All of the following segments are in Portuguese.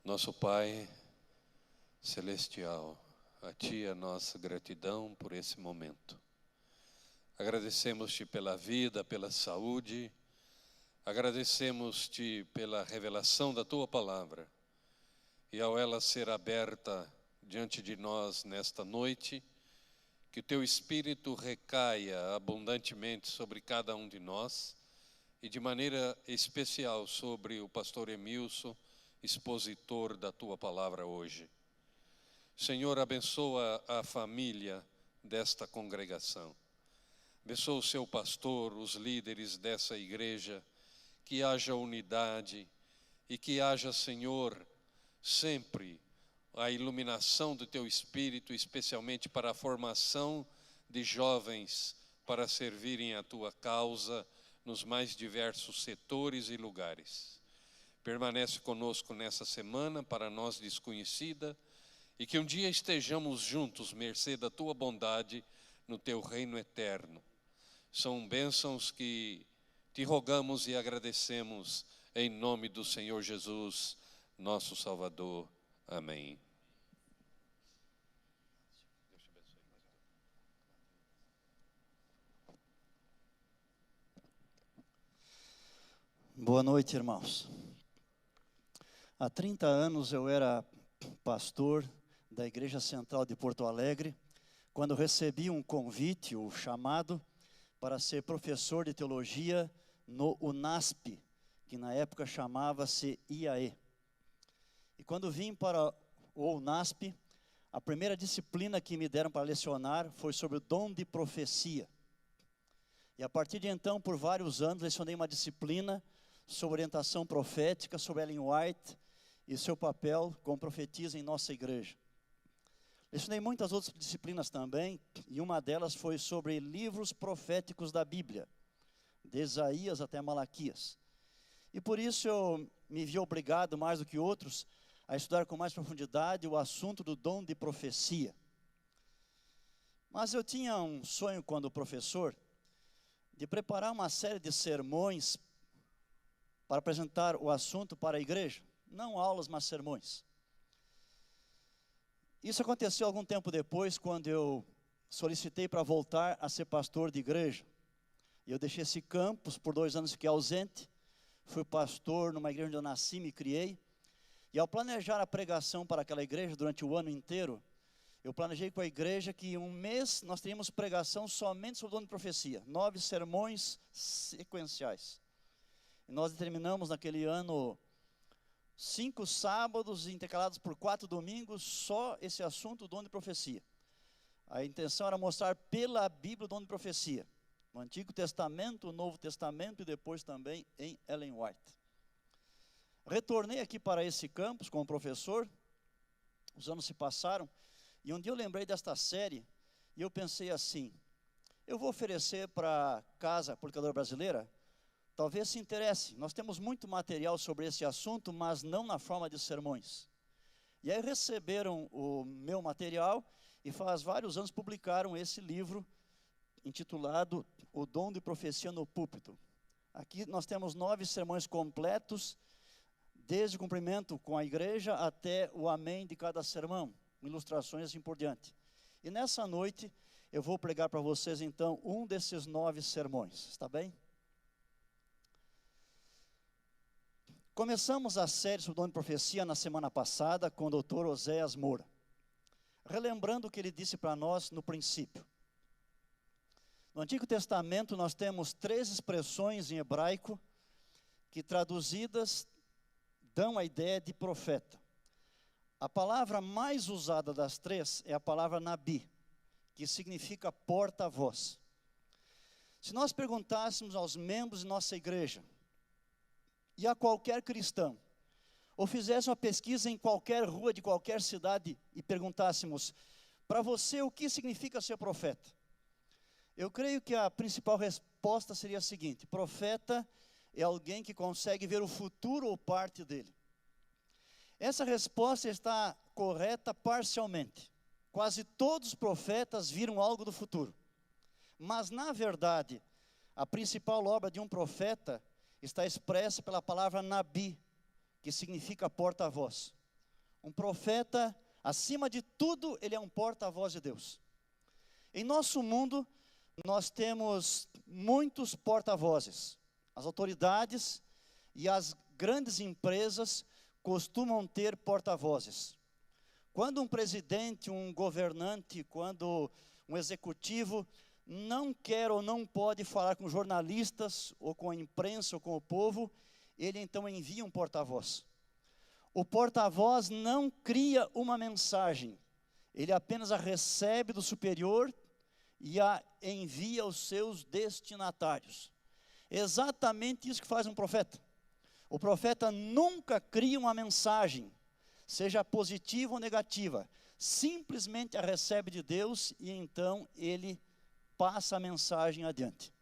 Nosso Pai Celestial, a Ti a nossa gratidão por esse momento. Agradecemos-Te pela vida, pela saúde, agradecemos-Te pela revelação da Tua Palavra. E ao ela ser aberta diante de nós nesta noite, que o Teu Espírito recaia abundantemente sobre cada um de nós e de maneira especial sobre o pastor Emilson, expositor da Tua Palavra hoje. Senhor, abençoa a família desta congregação. Abençoa o seu pastor, os líderes dessa igreja, que haja unidade e que haja, Senhor, sempre a iluminação do Teu Espírito, especialmente para a formação de jovens para servirem a Tua causa nos mais diversos setores e lugares. Permanece conosco nessa semana, para nós desconhecida, e que um dia estejamos juntos, mercê da Tua bondade, no Teu reino eterno. São bênçãos que Te rogamos e agradecemos, em nome do Senhor Jesus, nosso Salvador. Amém. Boa noite, irmãos. Há 30 anos eu era pastor da Igreja Central de Porto Alegre, quando recebi um convite, o chamado, para ser professor de teologia no UNASP, que na época chamava-se IAE. E quando vim para o UNASP, a primeira disciplina que me deram para lecionar foi sobre o dom de profecia. E a partir de então, por vários anos, lecionei uma disciplina sobre orientação profética, sobre Ellen White e seu papel como profetisa em nossa igreja. Lecionei muitas outras disciplinas também, e uma delas foi sobre livros proféticos da Bíblia, de Isaías até Malaquias. E por isso eu me vi obrigado, mais do que outros, a estudar com mais profundidade o assunto do dom de profecia. Mas eu tinha um sonho quando professor, de preparar uma série de sermões para apresentar o assunto para a igreja. Não aulas, mas sermões. Isso aconteceu algum tempo depois, quando eu solicitei para voltar a ser pastor de igreja. Eu deixei esse campus, por 2 anos fiquei ausente. Fui pastor numa igreja onde eu nasci, me criei. E ao planejar a pregação para aquela igreja durante o ano inteiro, eu planejei com a igreja que um mês nós teríamos pregação somente sobre o dom de profecia. 9 sermões sequenciais. E nós determinamos naquele ano 5 sábados intercalados por 4 domingos, só esse assunto, o dom de profecia. A intenção era mostrar pela Bíblia o dom de profecia. No Antigo Testamento, o Novo Testamento e depois também em Ellen White. Retornei aqui para esse campus como professor, os anos se passaram, e um dia eu lembrei desta série, e eu pensei assim, eu vou oferecer para a Casa Publicadora Brasileira, talvez se interesse, nós temos muito material sobre esse assunto, mas não na forma de sermões. E aí receberam o meu material, e faz vários anos publicaram esse livro, intitulado O Dom de Profecia no Púlpito. Aqui nós temos 9 sermões completos, desde o cumprimento com a igreja até o amém de cada sermão, ilustrações assim por diante. E nessa noite eu vou pregar para vocês então um desses 9 sermões, está bem? Começamos a série sobre o dom de profecia na semana passada com o Dr. Oséias Moura, relembrando o que ele disse para nós no princípio. No Antigo Testamento nós temos 3 expressões em hebraico que traduzidas dão a ideia de profeta. A palavra mais usada das 3 é a palavra nabi, que significa porta-voz. Se nós perguntássemos aos membros de nossa igreja, e a qualquer cristão, ou fizéssemos uma pesquisa em qualquer rua de qualquer cidade, e perguntássemos, para você o que significa ser profeta? Eu creio que a principal resposta seria a seguinte, profeta é alguém que consegue ver o futuro ou parte dele. Essa resposta está correta parcialmente. Quase todos os profetas viram algo do futuro. Mas, na verdade, a principal obra de um profeta está expressa pela palavra nabi, que significa porta-voz. Um profeta, acima de tudo, ele é um porta-voz de Deus. Em nosso mundo, nós temos muitos porta-vozes. As autoridades e as grandes empresas costumam ter porta-vozes. Quando um presidente, um governante, quando um executivo não quer ou não pode falar com jornalistas, ou com a imprensa, ou com o povo, ele então envia um porta-voz. O porta-voz não cria uma mensagem, ele apenas a recebe do superior e a envia aos seus destinatários. Exatamente isso que faz um profeta. O profeta nunca cria uma mensagem, seja positiva ou negativa, simplesmente a recebe de Deus e então ele passa a mensagem adiante.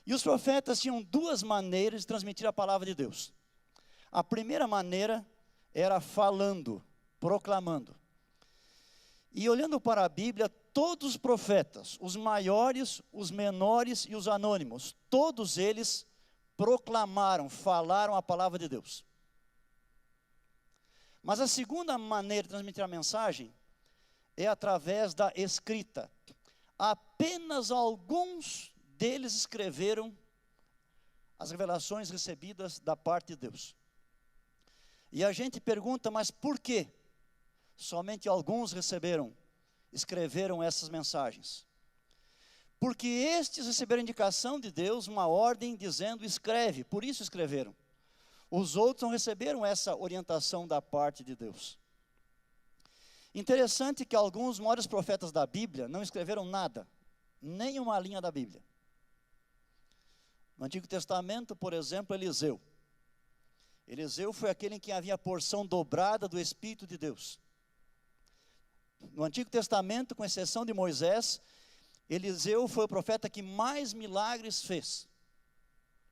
E os profetas tinham duas maneiras de transmitir a palavra de Deus. A primeira maneira era falando, proclamando. E olhando para a Bíblia, todos os profetas, os maiores, os menores e os anônimos, todos eles proclamaram, falaram a palavra de Deus. Mas a segunda maneira de transmitir a mensagem é através da escrita. Apenas alguns deles escreveram as revelações recebidas da parte de Deus. E a gente pergunta, mas por quê? Somente alguns escreveram essas mensagens. Porque estes receberam indicação de Deus, uma ordem dizendo, escreve, por isso escreveram. Os outros não receberam essa orientação da parte de Deus. Interessante que alguns maiores profetas da Bíblia não escreveram nada, nem uma linha da Bíblia. No Antigo Testamento, por exemplo, Eliseu. Eliseu foi aquele em quem havia a porção dobrada do Espírito de Deus. No Antigo Testamento, com exceção de Moisés, Eliseu foi o profeta que mais milagres fez.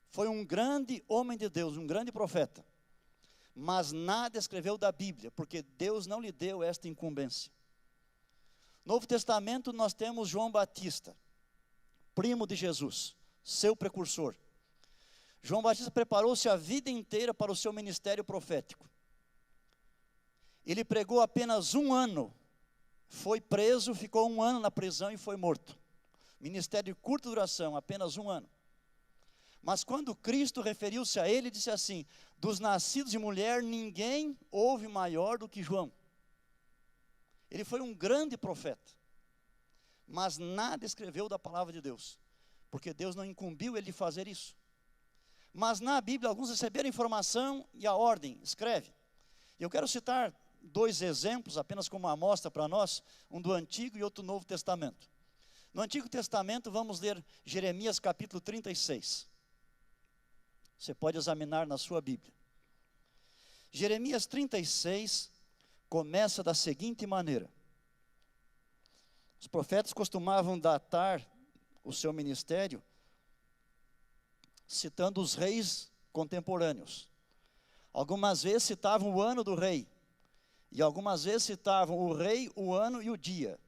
Foi um grande homem de Deus, um grande profeta. Mas nada escreveu da Bíblia, porque Deus não lhe deu esta incumbência. No Novo Testamento nós temos João Batista, primo de Jesus, seu precursor. João Batista preparou-se a vida inteira para o seu ministério profético. Ele pregou apenas 1 ano, foi preso, ficou 1 ano na prisão e foi morto. Ministério de curta duração, apenas 1 ano. Mas quando Cristo referiu-se a ele, disse assim, dos nascidos de mulher, ninguém houve maior do que João. Ele foi um grande profeta, mas nada escreveu da palavra de Deus, porque Deus não incumbiu ele de fazer isso. Mas na Bíblia, alguns receberam informação e a ordem, escreve. Eu quero citar 2 exemplos, apenas como uma amostra para nós, um do Antigo e outro do Novo Testamento. No Antigo Testamento, vamos ler Jeremias capítulo 36. Você pode examinar na sua Bíblia. Jeremias 36 começa da seguinte maneira. Os profetas costumavam datar o seu ministério citando os reis contemporâneos. Algumas vezes citavam o ano do rei, e algumas vezes citavam o rei, o ano e o dia.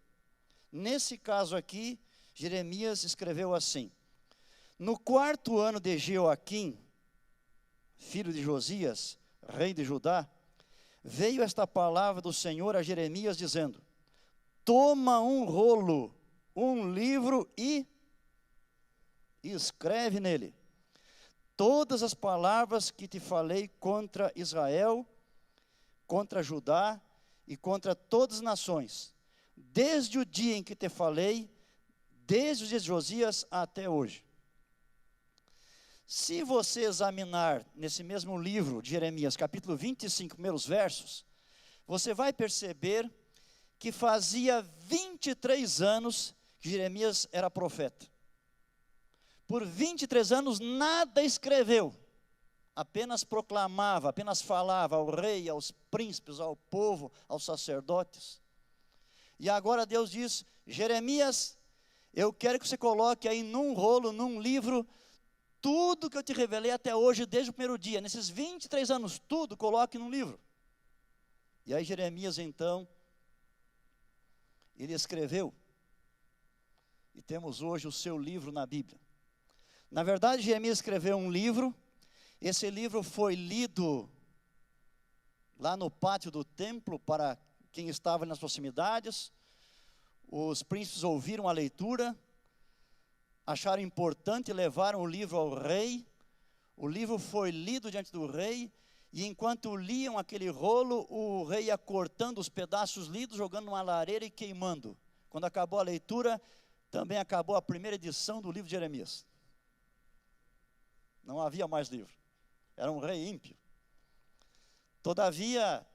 Nesse caso aqui, Jeremias escreveu assim: no 4º ano de Jeoaquim, filho de Josias, rei de Judá, veio esta palavra do Senhor a Jeremias dizendo, toma um rolo, um livro e escreve nele todas as palavras que te falei contra Israel, contra Judá e contra todas as nações, desde o dia em que te falei, desde os dias de Josias até hoje. Se você examinar nesse mesmo livro de Jeremias, capítulo 25, primeiros versos, você vai perceber que fazia 23 anos que Jeremias era profeta. Por 23 anos nada escreveu, apenas proclamava, apenas falava ao rei, aos príncipes, ao povo, aos sacerdotes. E agora Deus diz, Jeremias, eu quero que você coloque aí num rolo, num livro, tudo que eu te revelei até hoje, desde o primeiro dia, nesses 23 anos, tudo coloque num livro. E aí Jeremias então, ele escreveu, e temos hoje o seu livro na Bíblia. Na verdade, Jeremias escreveu um livro, esse livro foi lido lá no pátio do templo, para quem estava nas proximidades. Os príncipes ouviram a leitura, acharam importante e levaram o livro ao rei. O livro foi lido diante do rei, e enquanto liam aquele rolo, o rei ia cortando os pedaços lidos, jogando numa lareira e queimando. Quando acabou a leitura, também acabou a primeira edição do livro de Jeremias. Não havia mais livro. Era um rei ímpio. Todavia,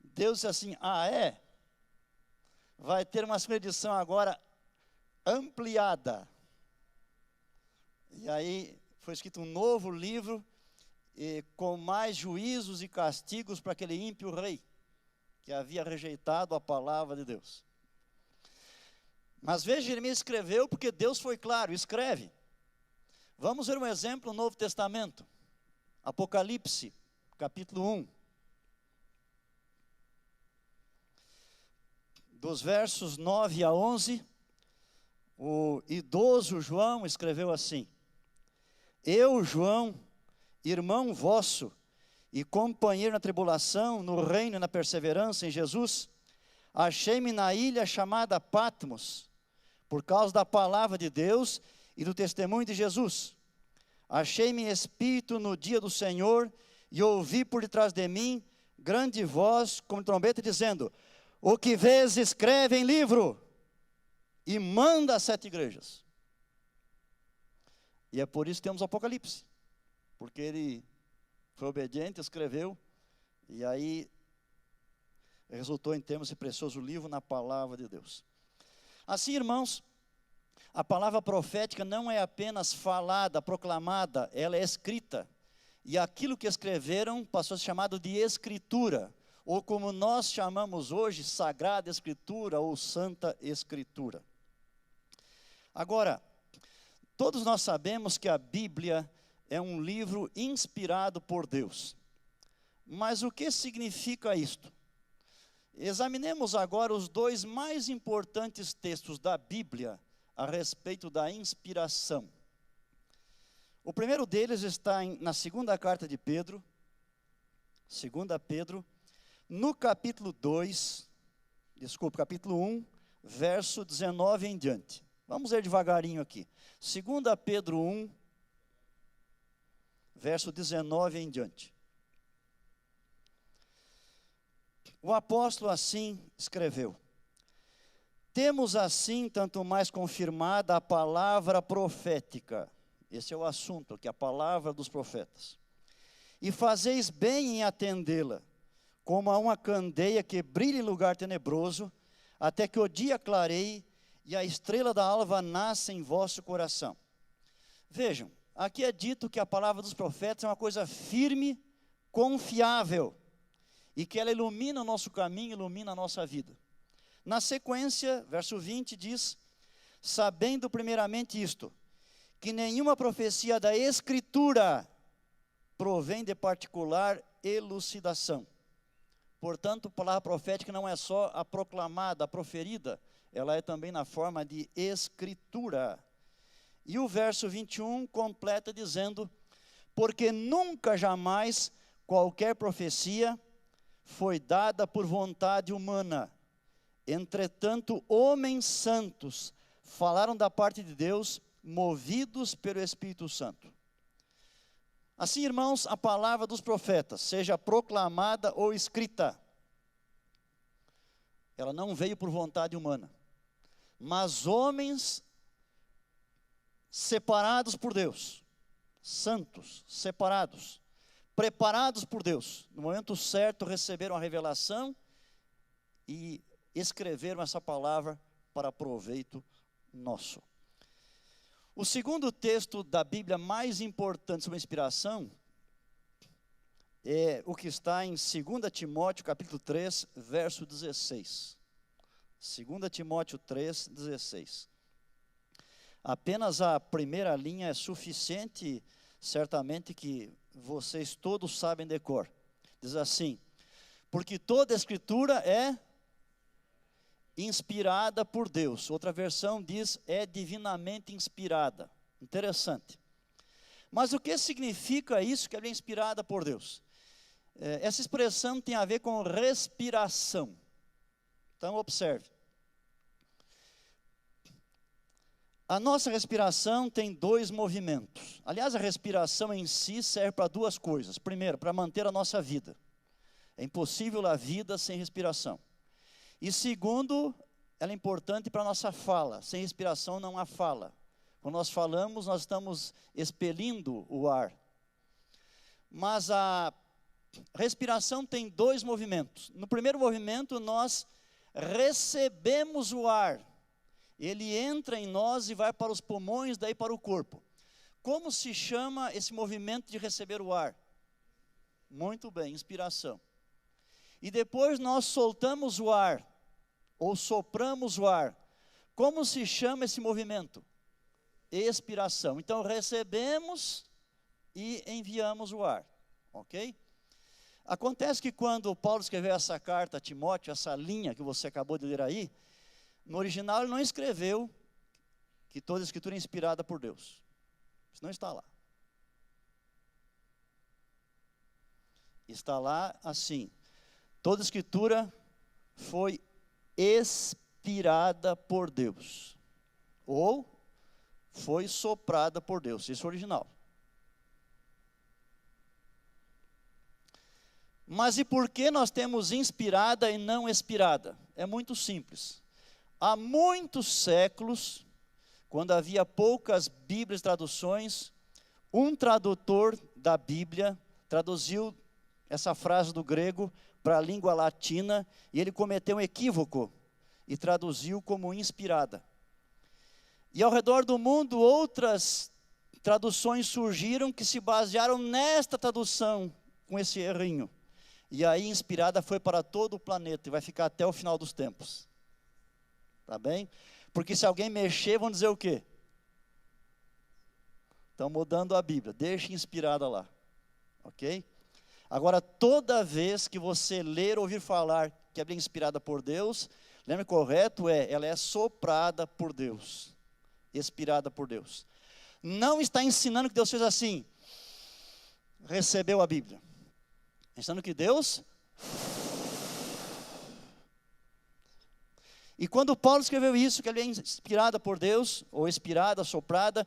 Deus disse assim: vai ter uma segunda edição agora ampliada. E aí foi escrito um novo livro, com mais juízos e castigos para aquele ímpio rei, que havia rejeitado a palavra de Deus. Mas veja, Jeremias escreveu porque Deus foi claro, escreve. Vamos ver um exemplo no Novo Testamento. Apocalipse, capítulo 1. Dos versos 9 a 11, o idoso João escreveu assim: Eu, João, irmão vosso e companheiro na tribulação, no reino e na perseverança em Jesus, achei-me na ilha chamada Patmos, por causa da palavra de Deus e do testemunho de Jesus. Achei-me em espírito no dia do Senhor, e ouvi por detrás de mim grande voz, como trombeta, dizendo: O que vês, escreve em livro, e manda às 7 igrejas. E é por isso que temos o Apocalipse, porque ele foi obediente, escreveu, e aí resultou em termos esse precioso livro na palavra de Deus. Assim, irmãos, a palavra profética não é apenas falada, proclamada, ela é escrita. E aquilo que escreveram passou a ser chamado de Escritura, ou como nós chamamos hoje, Sagrada Escritura ou Santa Escritura. Agora, todos nós sabemos que a Bíblia é um livro inspirado por Deus. Mas o que significa isto? Examinemos agora os 2 mais importantes textos da Bíblia a respeito da inspiração. O primeiro deles está na segunda carta de Pedro, 2 Pedro, no capítulo 1, verso 19 em diante. Vamos ler devagarinho aqui. 2 Pedro 1, verso 19 em diante. O apóstolo assim escreveu: Temos assim tanto mais confirmada a palavra profética. Esse é o assunto, que é a palavra dos profetas. E fazeis bem em atendê-la, como a uma candeia que brilha em lugar tenebroso, até que o dia clareie e a estrela da alva nasça em vosso coração. Vejam, aqui é dito que a palavra dos profetas é uma coisa firme, confiável, e que ela ilumina o nosso caminho, ilumina a nossa vida. Na sequência, verso 20 diz: Sabendo primeiramente isto, que nenhuma profecia da Escritura provém de particular elucidação. Portanto, a palavra profética não é só a proclamada, a proferida, ela é também na forma de escritura. E o verso 21 completa dizendo: Porque nunca jamais qualquer profecia foi dada por vontade humana. Entretanto, homens santos falaram da parte de Deus, movidos pelo Espírito Santo. Assim, irmãos, a palavra dos profetas, seja proclamada ou escrita, ela não veio por vontade humana, mas homens separados por Deus, santos, separados, preparados por Deus, no momento certo receberam a revelação e escreveram essa palavra para proveito nosso. O segundo texto da Bíblia mais importante sobre a inspiração é o que está em 2 Timóteo capítulo 3, verso 16. 2 Timóteo 3, 16. Apenas a primeira linha é suficiente, certamente que vocês todos sabem de cor. Diz assim: porque toda a Escritura é inspirada por Deus. Outra versão diz, é divinamente inspirada. Interessante. Mas o que significa isso, que ela é inspirada por Deus? Essa expressão tem a ver com respiração. Então, observe. A nossa respiração tem dois movimentos. Aliás, a respiração em si serve para duas coisas. Primeiro, para manter a nossa vida. É impossível a vida sem respiração. E segundo, ela é importante para a nossa fala. Sem respiração não há fala. Quando nós falamos, nós estamos expelindo o ar. Mas a respiração tem dois movimentos. No primeiro movimento, nós recebemos o ar. Ele entra em nós e vai para os pulmões, daí para o corpo. Como se chama esse movimento de receber o ar? Muito bem, inspiração. E depois nós soltamos o ar, ou sopramos o ar. Como se chama esse movimento? Expiração. Então recebemos e enviamos o ar, ok? Acontece que quando Paulo escreveu essa carta a Timóteo, essa linha que você acabou de ler aí, no original ele não escreveu que toda a escritura é inspirada por Deus. Isso não está lá. Está lá assim: toda a escritura foi inspirada por Deus. Ou foi soprada por Deus. Isso é o original. Mas e por que nós temos inspirada e não expirada? É muito simples. Há muitos séculos, quando havia poucas Bíblias e traduções, um tradutor da Bíblia traduziu essa frase do grego para a língua latina, e ele cometeu um equívoco e traduziu como inspirada. E ao redor do mundo, outras traduções surgiram que se basearam nesta tradução, com esse errinho. E aí, inspirada foi para todo o planeta e vai ficar até o final dos tempos. Tá bem? Porque se alguém mexer, vão dizer o quê? Estão mudando a Bíblia. Deixe inspirada lá. Ok? Agora, toda vez que você ler ou ouvir falar que a Bíblia é inspirada por Deus, lembre, correto ela é soprada por Deus. Expirada por Deus. Não está ensinando que Deus fez assim. Recebeu a Bíblia. Ensinando que Deus... E quando Paulo escreveu isso, que ele é inspirada por Deus, ou expirada, soprada,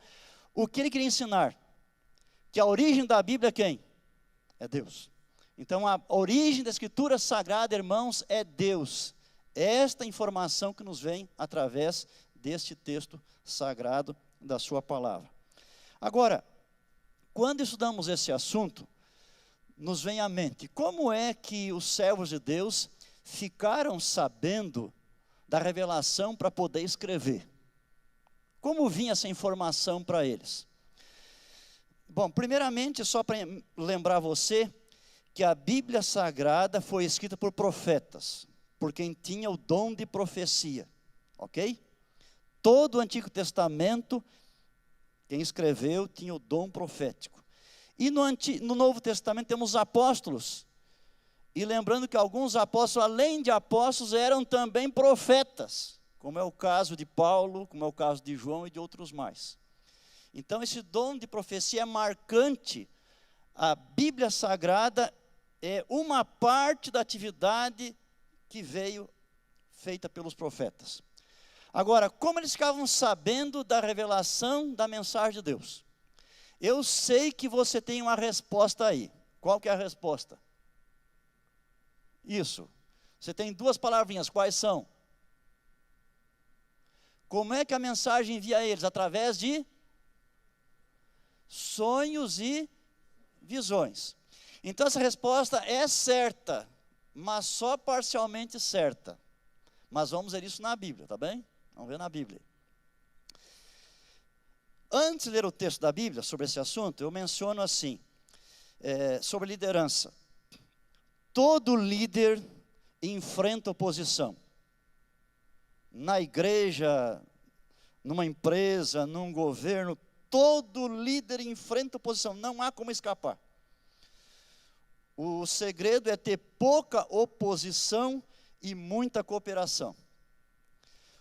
o que ele queria ensinar? Que a origem da Bíblia é quem? É Deus. Então a origem da Escritura Sagrada, irmãos, é Deus. Esta informação que nos vem através deste texto sagrado da sua palavra. Agora, quando estudamos esse assunto, nos vem à mente, como é que os servos de Deus ficaram sabendo da revelação para poder escrever? Como vinha essa informação para eles? Bom, primeiramente, só para lembrar você, que a Bíblia Sagrada foi escrita por profetas, por quem tinha o dom de profecia, ok? Todo o Antigo Testamento, quem escreveu tinha o dom profético. E no Novo Testamento temos apóstolos. E lembrando que alguns apóstolos, além de apóstolos, eram também profetas, como é o caso de Paulo, como é o caso de João e de outros mais. Então esse dom de profecia é marcante. A Bíblia Sagrada é uma parte da atividade que veio feita pelos profetas. Agora, como eles ficavam sabendo da revelação da mensagem de Deus? Eu sei que você tem uma resposta aí. Qual que é a resposta? Isso. Você tem duas palavrinhas, quais são? Como é que a mensagem envia a eles? Através de sonhos e visões. Então essa resposta é certa, mas só parcialmente certa. Mas vamos ver isso na Bíblia, tá bem? Vamos ver na Bíblia. Antes de ler o texto da Bíblia sobre esse assunto, eu menciono assim, sobre liderança. Todo líder enfrenta oposição. Na igreja, numa empresa, num governo, todo líder enfrenta oposição, não há como escapar. O segredo é ter pouca oposição e muita cooperação.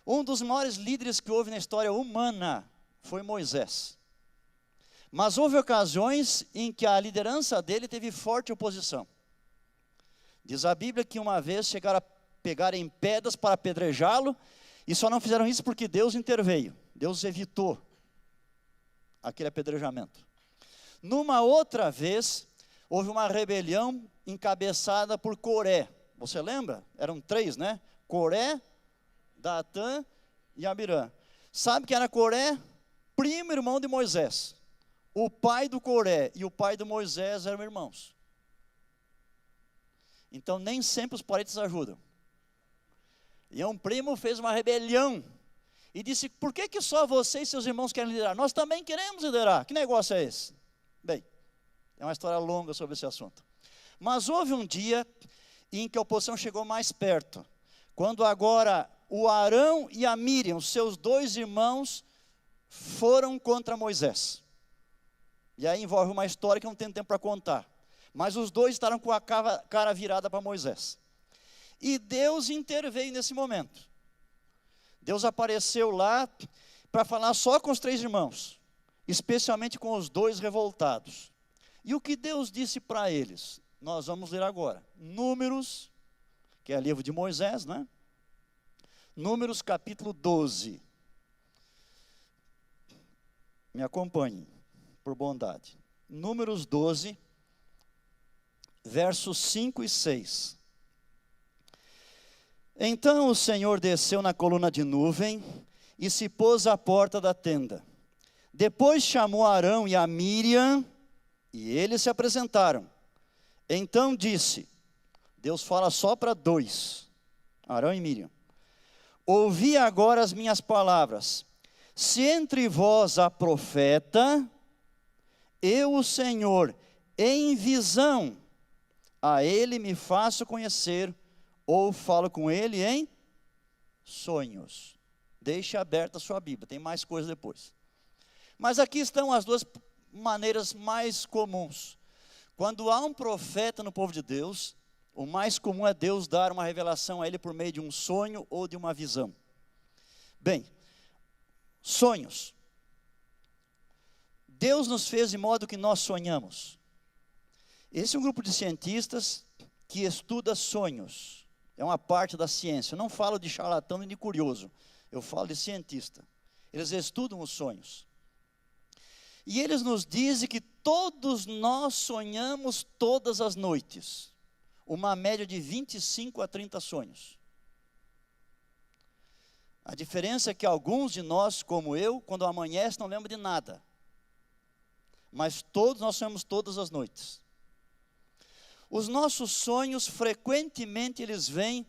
Um dos maiores líderes que houve na história humana foi Moisés. Mas houve ocasiões em que a liderança dele teve forte oposição. Diz a Bíblia que uma vez chegaram a pegar em pedras para apedrejá-lo, e só não fizeram isso porque Deus interveio. Deus evitou aquele apedrejamento. Numa outra vez, houve uma rebelião encabeçada por Coré. Você lembra? Eram 3, né? Coré, Datã e Abirã. Sabe quem era Coré? Primo irmão de Moisés. O pai do Coré e o pai do Moisés eram irmãos. Então, nem sempre os parentes ajudam. E um primo fez uma rebelião e disse: por que só você e seus irmãos querem liderar? Nós também queremos liderar. Que negócio é esse? Bem, é uma história longa sobre esse assunto. Mas houve um dia em que a oposição chegou mais perto, quando agora o Arão e a Miriam, seus 2 irmãos, foram contra Moisés. E aí envolve uma história que não tem tempo para contar. Mas os 2 estavam com a cara virada para Moisés. E Deus interveio nesse momento. Deus apareceu lá para falar só com os 3 irmãos, especialmente com os 2 revoltados. E o que Deus disse para eles? Nós vamos ler agora. Números, que é o livro de Moisés, né? Números capítulo 12. Me acompanhe, por bondade. Números 12, versos 5 e 6. Então o Senhor desceu na coluna de nuvem e se pôs à porta da tenda. Depois chamou Arão e a Miriam, e eles se apresentaram. Então disse, Deus fala só para 2, Arão e Miriam: ouvi agora as minhas palavras. Se entre vós há profeta, eu, o Senhor, em visão, a ele me faço conhecer, ou falo com ele em sonhos. Deixe aberta a sua Bíblia, tem mais coisa depois. Mas aqui estão as 2 maneiras mais comuns. Quando há um profeta no povo de Deus, o mais comum é Deus dar uma revelação a ele por meio de um sonho ou de uma visão. Bem, sonhos. Deus nos fez de modo que nós sonhamos. Esse é um grupo de cientistas que estuda sonhos. É uma parte da ciência. Eu não falo de charlatão e de curioso. Eu falo de cientista. Eles estudam os sonhos. E eles nos dizem que todos nós sonhamos todas as noites. Uma média de 25 a 30 sonhos. A diferença é que alguns de nós, como eu, quando amanhece não lembra de nada. Mas todos nós sonhamos todas as noites. Os nossos sonhos, frequentemente, eles vêm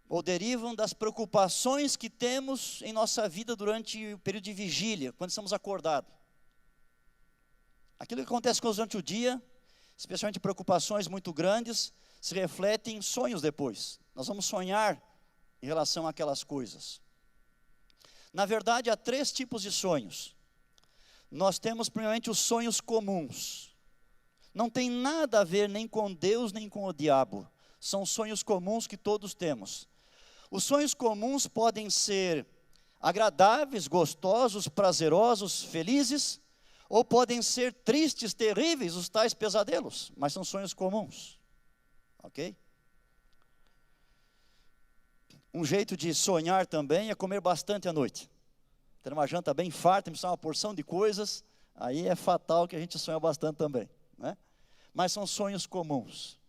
ou derivam das preocupações que temos em nossa vida durante o período de vigília, quando estamos acordados. Aquilo que acontece com nós durante o dia, especialmente preocupações muito grandes, se refletem em sonhos depois. Nós vamos sonhar em relação àquelas coisas. Na verdade, há 3 tipos de sonhos. Nós temos, primeiramente, os sonhos comuns. Não tem nada a ver nem com Deus, nem com o diabo. São sonhos comuns que todos temos. Os sonhos comuns podem ser agradáveis, gostosos, prazerosos, felizes, ou podem ser tristes, terríveis, os tais pesadelos, mas são sonhos comuns. Ok? Um jeito de sonhar também é comer bastante à noite. Ter uma janta bem farta, precisar uma porção de coisas, aí é fatal que a gente sonha bastante também, né? Mas são sonhos comuns.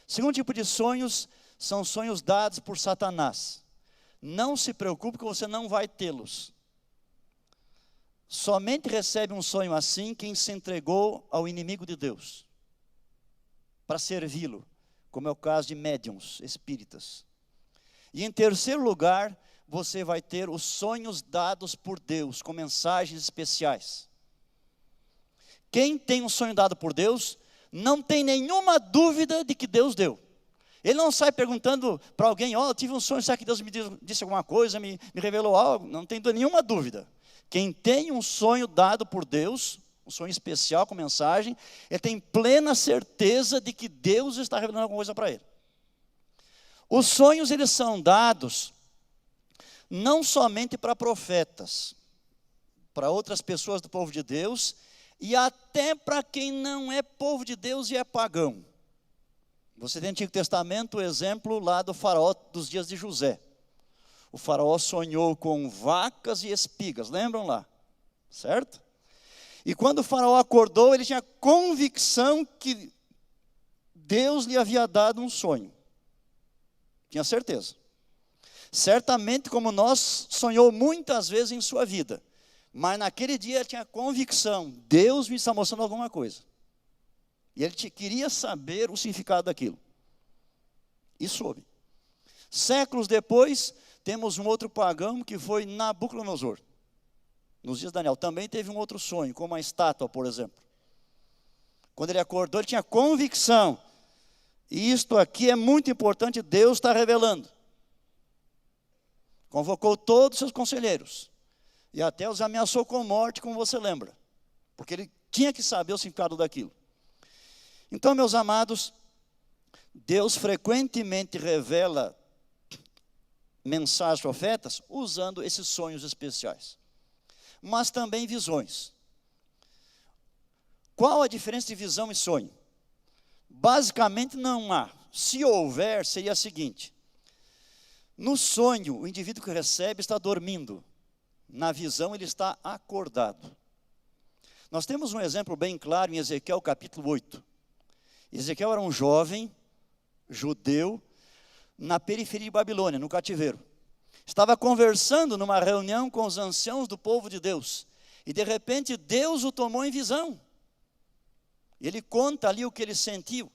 Segundo tipo de sonhos, são sonhos dados por Satanás. Não se preocupe que você não vai tê-los. Somente recebe um sonho assim quem se entregou ao inimigo de Deus, para servi-lo, como é o caso de médiuns espíritas. E em terceiro lugar, você vai ter os sonhos dados por Deus, com mensagens especiais. Quem tem um sonho dado por Deus, não tem nenhuma dúvida de que Deus deu. Ele não sai perguntando para alguém: eu tive um sonho, será que Deus me disse alguma coisa, me revelou algo? Não tem nenhuma dúvida. Quem tem um sonho dado por Deus, um sonho especial com mensagem, ele tem plena certeza de que Deus está revelando alguma coisa para ele. Os sonhos, eles são dados não somente para profetas, para outras pessoas do povo de Deus, e até para quem não é povo de Deus e é pagão. Você tem no Antigo Testamento o exemplo lá do faraó dos dias de José. O faraó sonhou com vacas e espigas, lembram lá? Certo? E quando o faraó acordou, ele tinha convicção que Deus lhe havia dado um sonho. Tinha certeza. Certamente, como nós, sonhou muitas vezes em sua vida. Mas naquele dia ele tinha convicção, Deus me está mostrando alguma coisa. E ele queria saber o significado daquilo. E soube. Séculos depois, temos um outro pagão que foi Nabucodonosor. Nos dias de Daniel, também teve um outro sonho, como uma estátua, por exemplo. Quando ele acordou, ele tinha convicção. E isto aqui é muito importante, Deus está revelando. Convocou todos os seus conselheiros. E até os ameaçou com morte, como você lembra. Porque ele tinha que saber o significado daquilo. Então, meus amados, Deus frequentemente revela mensagens profetas usando esses sonhos especiais. Mas também visões. Qual a diferença de visão e sonho? Basicamente não há. Se houver, seria a seguinte. No sonho, o indivíduo que recebe está dormindo. Na visão, ele está acordado. Nós temos um exemplo bem claro em Ezequiel capítulo 8. Ezequiel era um jovem judeu na periferia de Babilônia, no cativeiro. Estava conversando numa reunião com os anciãos do povo de Deus. E de repente Deus o tomou em visão. Ele conta ali o que ele sentiu.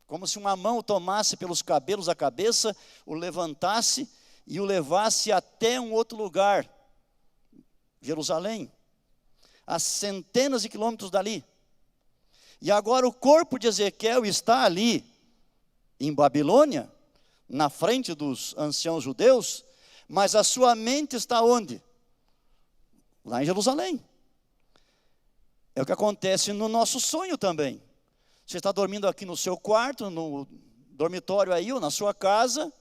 Como se uma mão o tomasse pelos cabelos da cabeça, o levantasse e o levasse até um outro lugar. Jerusalém. A centenas de quilômetros dali. E agora o corpo de Ezequiel está ali, em Babilônia, na frente dos anciãos judeus, mas a sua mente está onde? Lá em Jerusalém. É o que acontece no nosso sonho também. Você está dormindo aqui no seu quarto, no dormitório aí, ou na sua casa,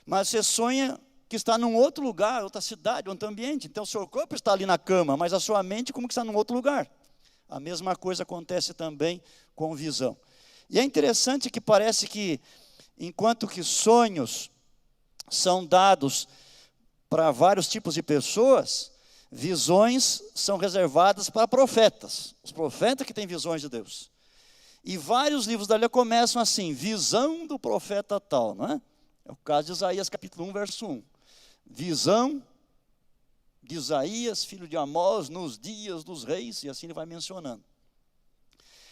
mas você sonha que está num outro lugar, outra cidade, outro ambiente. Então o seu corpo está ali na cama, mas a sua mente como que está num outro lugar. A mesma coisa acontece também com visão. E é interessante que parece que, enquanto que sonhos são dados para vários tipos de pessoas, visões são reservadas para profetas. Os profetas que têm visões de Deus. E vários livros da Bíblia começam assim, visão do profeta tal, não é? É o caso de Isaías capítulo 1, verso 1. Visão de Isaías, filho de Amós, nos dias dos reis, e assim ele vai mencionando.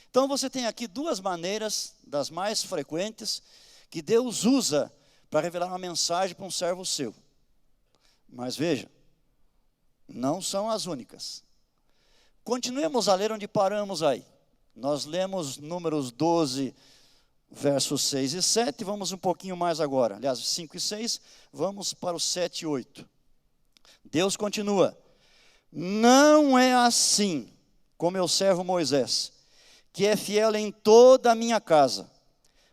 Então você tem aqui duas maneiras, das mais frequentes, que Deus usa para revelar uma mensagem para um servo seu. Mas veja, não são as únicas. Continuemos a ler onde paramos aí. Nós lemos Números 12, versos 6 e 7, vamos um pouquinho mais agora. Aliás, 5 e 6, vamos para o 7 e 8. Deus continua. Não é assim com meu servo Moisés, que é fiel em toda a minha casa.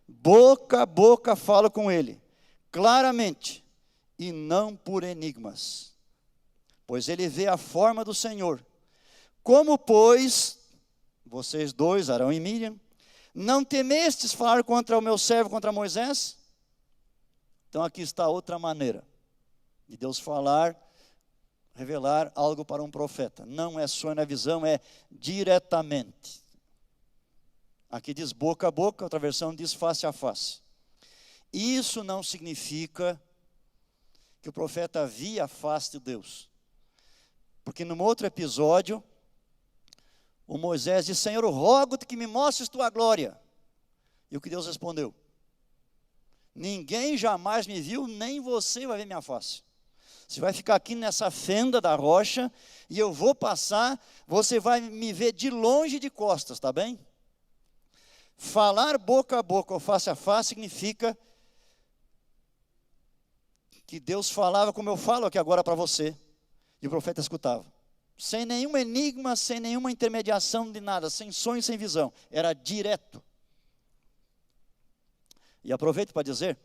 Boca a boca falo com ele, claramente, e não por enigmas. Pois ele vê a forma do Senhor. Como, pois, vocês dois, Arão e Miriam, não temestes falar contra o meu servo, contra Moisés? Então aqui está outra maneira de Deus falar, revelar algo para um profeta. Não é sonho na visão, é diretamente. Aqui diz boca a boca, outra versão diz face a face. Isso não significa que o profeta via a face de Deus. Porque num outro episódio, o Moisés disse, Senhor, eu rogo-te que me mostres tua glória. E o que Deus respondeu? Ninguém jamais me viu, nem você vai ver minha face. Você vai ficar aqui nessa fenda da rocha, e eu vou passar, você vai me ver de longe e de costas, tá bem? Falar boca a boca ou face a face significa que Deus falava como eu falo aqui agora para você, e o profeta escutava. Sem nenhum enigma, sem nenhuma intermediação de nada, sem sonho, sem visão. Era direto. E aproveito para dizer,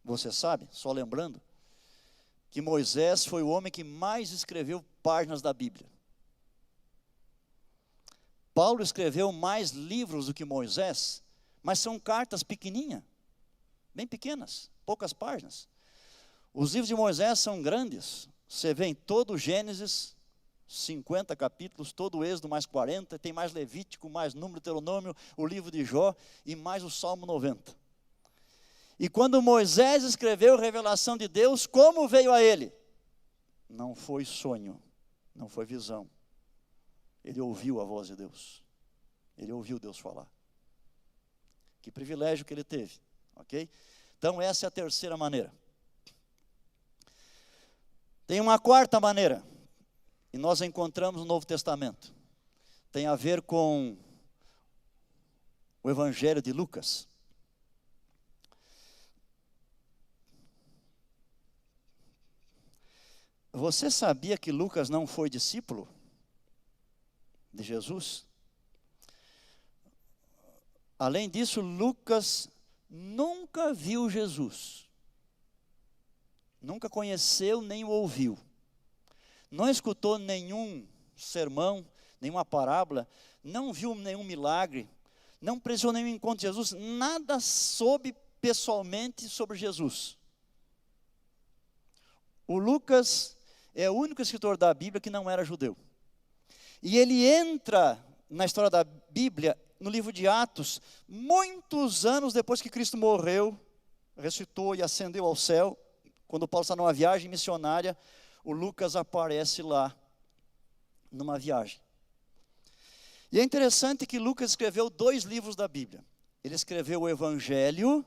você sabe, só lembrando, que Moisés foi o homem que mais escreveu páginas da Bíblia. Paulo escreveu mais livros do que Moisés, mas são cartas pequenininhas, bem pequenas, poucas páginas. Os livros de Moisés são grandes, você vê em todo o Gênesis, 50 capítulos, todo o Êxodo mais 40, tem mais Levítico, mais Número, Deuteronômio, o livro de Jó e mais o Salmo 90. E quando Moisés escreveu a revelação de Deus, como veio a ele? Não foi sonho, não foi visão. Ele ouviu a voz de Deus. Ele ouviu Deus falar. Que privilégio que ele teve, ok? Então essa é a terceira maneira. Tem uma quarta maneira, e nós a encontramos no Novo Testamento. Tem a ver com o Evangelho de Lucas. Você sabia que Lucas não foi discípulo de Jesus? Além disso, Lucas nunca viu Jesus. Nunca conheceu nem o ouviu. Não escutou nenhum sermão, nenhuma parábola, não viu nenhum milagre, não presenciou nenhum encontro de Jesus, nada soube pessoalmente sobre Jesus. O Lucas é o único escritor da Bíblia que não era judeu. E ele entra na história da Bíblia, no livro de Atos, muitos anos depois que Cristo morreu, ressuscitou e ascendeu ao céu. Quando Paulo está numa viagem missionária, o Lucas aparece lá, numa viagem. E é interessante que Lucas escreveu 2 livros da Bíblia. Ele escreveu o Evangelho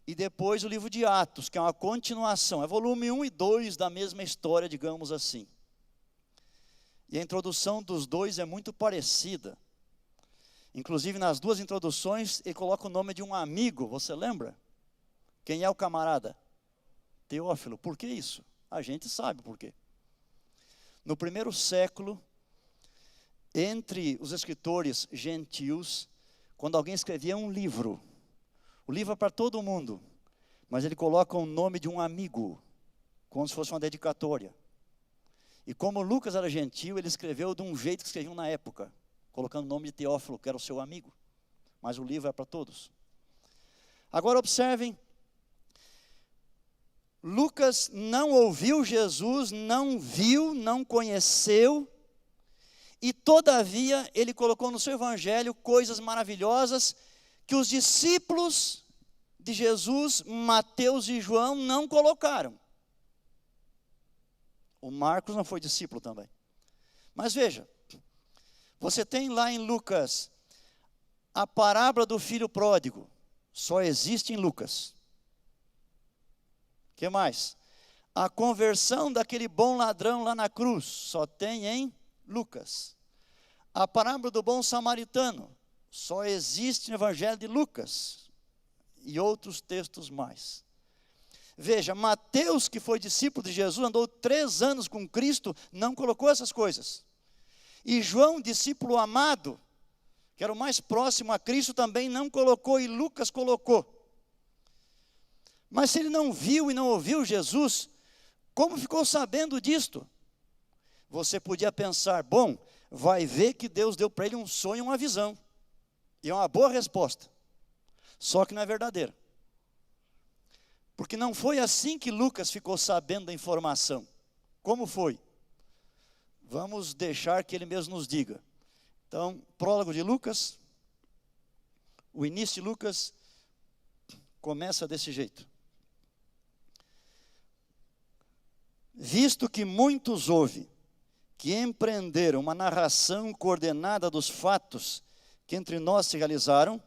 e depois o livro de Atos, que é uma continuação. É volume 1 e 2 da mesma história, digamos assim. E a introdução dos 2 é muito parecida. Inclusive, nas 2 introduções, ele coloca o nome de um amigo, você lembra? Quem é o camarada? Teófilo. Por que isso? A gente sabe por quê. No primeiro século, entre os escritores gentios, quando alguém escrevia um livro, o livro é para todo mundo, mas ele coloca o nome de um amigo, como se fosse uma dedicatória. E como Lucas era gentio, ele escreveu de um jeito que escreviam na época, colocando o nome de Teófilo, que era o seu amigo. Mas o livro é para todos. Agora observem, Lucas não ouviu Jesus, não viu, não conheceu, e todavia ele colocou no seu evangelho coisas maravilhosas que os discípulos de Jesus, Mateus e João, não colocaram. O Marcos não foi discípulo também. Mas veja, você tem lá em Lucas a parábola do filho pródigo, só existe em Lucas. O que mais? A conversão daquele bom ladrão lá na cruz, só tem em Lucas. A parábola do bom samaritano, só existe no Evangelho de Lucas e outros textos mais. Veja, Mateus, que foi discípulo de Jesus, andou 3 anos com Cristo, não colocou essas coisas. E João, discípulo amado, que era o mais próximo a Cristo, também não colocou, e Lucas colocou. Mas se ele não viu e não ouviu Jesus, como ficou sabendo disto? Você podia pensar, bom, vai ver que Deus deu para ele um sonho, uma visão. E é uma boa resposta. Só que não é verdadeira. Porque não foi assim que Lucas ficou sabendo da informação. Como foi? Vamos deixar que ele mesmo nos diga. Então, prólogo de Lucas. O início de Lucas começa desse jeito. Visto que muitos houve que empreenderam uma narração coordenada dos fatos que entre nós se realizaram,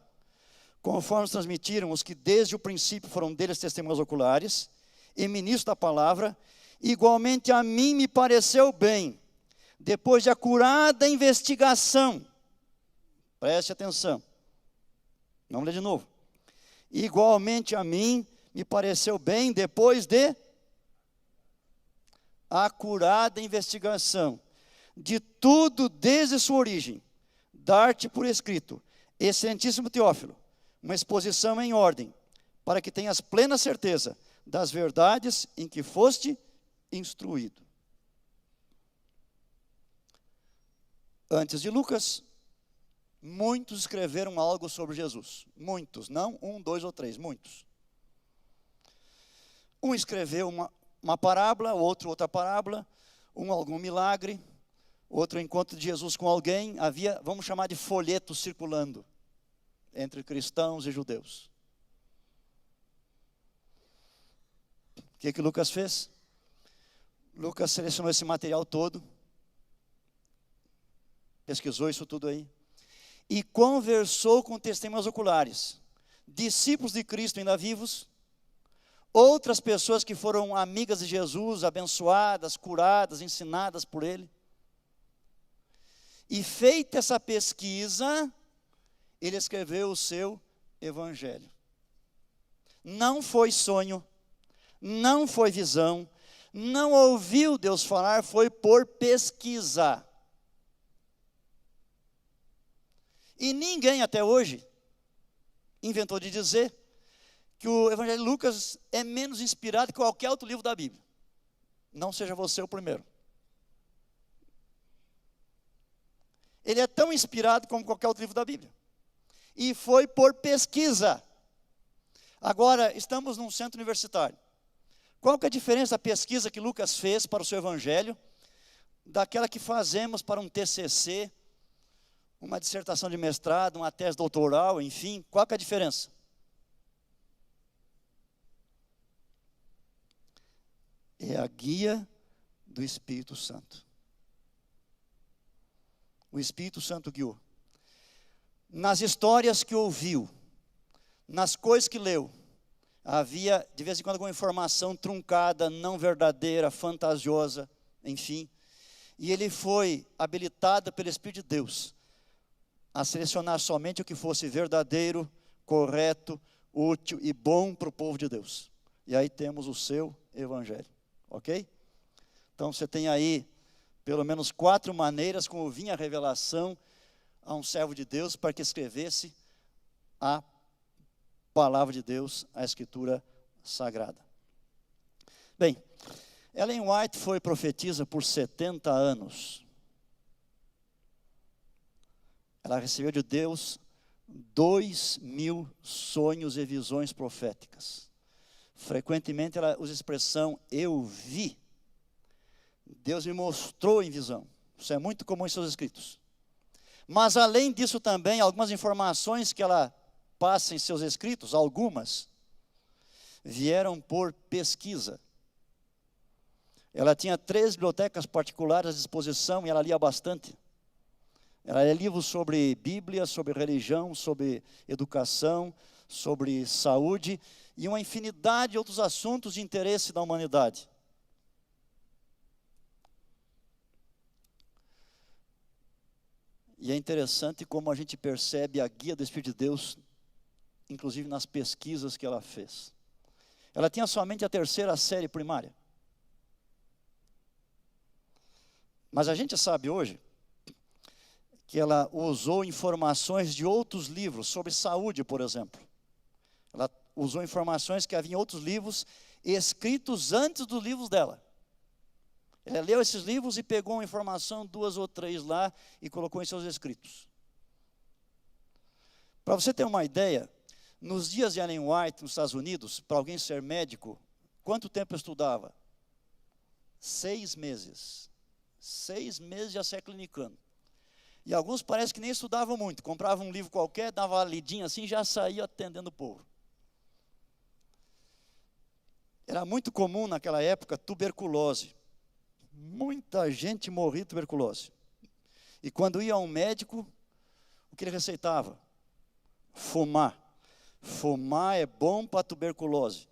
conforme transmitiram os que desde o princípio foram deles testemunhas oculares, e ministros da palavra, igualmente a mim me pareceu bem, depois de acurada investigação, preste atenção, vamos ler de novo, igualmente a mim me pareceu bem, depois de acurada investigação, de tudo desde sua origem, dar-te por escrito, excelentíssimo Teófilo, uma exposição em ordem, para que tenhas plena certeza das verdades em que foste instruído. Antes de Lucas, muitos escreveram algo sobre Jesus. Muitos, não um, dois ou três, muitos. Um escreveu uma parábola, outro outra parábola, um algum milagre, outro encontro de Jesus com alguém. Havia, vamos chamar de folhetos circulando entre cristãos e judeus. O que Lucas fez? Lucas selecionou esse material todo, pesquisou isso tudo aí, e conversou com testemunhas oculares, discípulos de Cristo ainda vivos, outras pessoas que foram amigas de Jesus, abençoadas, curadas, ensinadas por ele. E feita essa pesquisa, ele escreveu o seu evangelho. Não foi sonho, não foi visão, não ouviu Deus falar, foi por pesquisa. E ninguém até hoje inventou de dizer que o Evangelho de Lucas é menos inspirado que qualquer outro livro da Bíblia. Não seja você o primeiro. Ele é tão inspirado como qualquer outro livro da Bíblia. E foi por pesquisa. Agora, estamos num centro universitário. Qual que é a diferença da pesquisa que Lucas fez para o seu Evangelho, daquela que fazemos para um TCC, uma dissertação de mestrado, uma tese doutoral, enfim, qual que é a diferença? É a guia do Espírito Santo. O Espírito Santo guiou. Nas histórias que ouviu, nas coisas que leu, havia de vez em quando alguma informação truncada, não verdadeira, fantasiosa, enfim. E ele foi habilitado pelo Espírito de Deus a selecionar somente o que fosse verdadeiro, correto, útil e bom para o povo de Deus. E aí temos o seu evangelho, ok? Então você tem aí pelo menos 4 maneiras como vinha a revelação a um servo de Deus para que escrevesse a palavra de Deus, a Escritura Sagrada. Bem, Ellen White foi profetisa por 70 anos. Ela recebeu de Deus 2.000 sonhos e visões proféticas. Frequentemente ela usa a expressão, eu vi. Deus me mostrou em visão. Isso é muito comum em seus escritos. Mas além disso também, algumas informações que ela passa em seus escritos, algumas, vieram por pesquisa. Ela tinha 3 bibliotecas particulares à disposição e ela lia bastante. Ela lia livros sobre Bíblia, sobre religião, sobre educação, sobre saúde e uma infinidade de outros assuntos de interesse da humanidade. E é interessante como a gente percebe a guia do Espírito de Deus, inclusive nas pesquisas que ela fez. Ela tinha somente a 3ª série primária. Mas a gente sabe hoje que ela usou informações de outros livros, sobre saúde, por exemplo. Ela usou informações que havia em outros livros, escritos antes dos livros dela. Ela leu esses livros e pegou uma informação, 2 ou 3 lá, e colocou em seus escritos. Para você ter uma ideia, nos dias de Ellen White, nos Estados Unidos, para alguém ser médico, quanto tempo eu estudava? 6 meses. 6 meses já ser clinicando. E alguns parece que nem estudavam muito, compravam um livro qualquer, dava uma lidinha assim, já saía atendendo o povo. Era muito comum naquela época tuberculose. Muita gente morria de tuberculose. E quando ia a um médico, o que ele receitava? Fumar. Fumar é bom para tuberculose.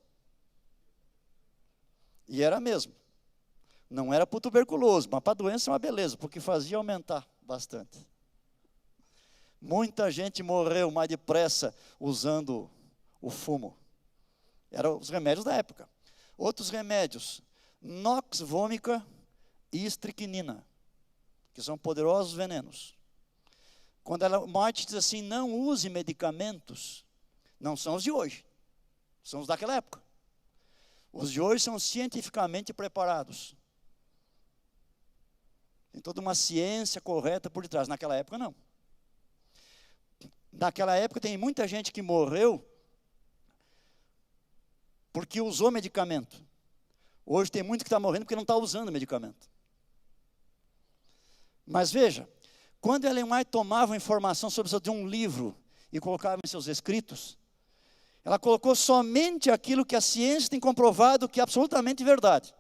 E era mesmo. Não era para tuberculose, mas para a doença é uma beleza, porque fazia aumentar bastante. Muita gente morreu mais depressa usando o fumo. Eram os remédios da época. Outros remédios, Nox vômica e estricnina, que são poderosos venenos. Quando ela White diz assim, não use medicamentos, não são os de hoje, são os daquela época. Os de hoje são cientificamente preparados. Tem toda uma ciência correta por detrás, naquela época não. naquela época tem muita gente que morreu porque usou medicamento. Hoje tem muito que está morrendo porque não está usando medicamento. Mas veja, quando Ellen White tomava informação sobre de um livro e colocava em seus escritos, ela colocou somente aquilo que a ciência tem comprovado que é absolutamente verdade.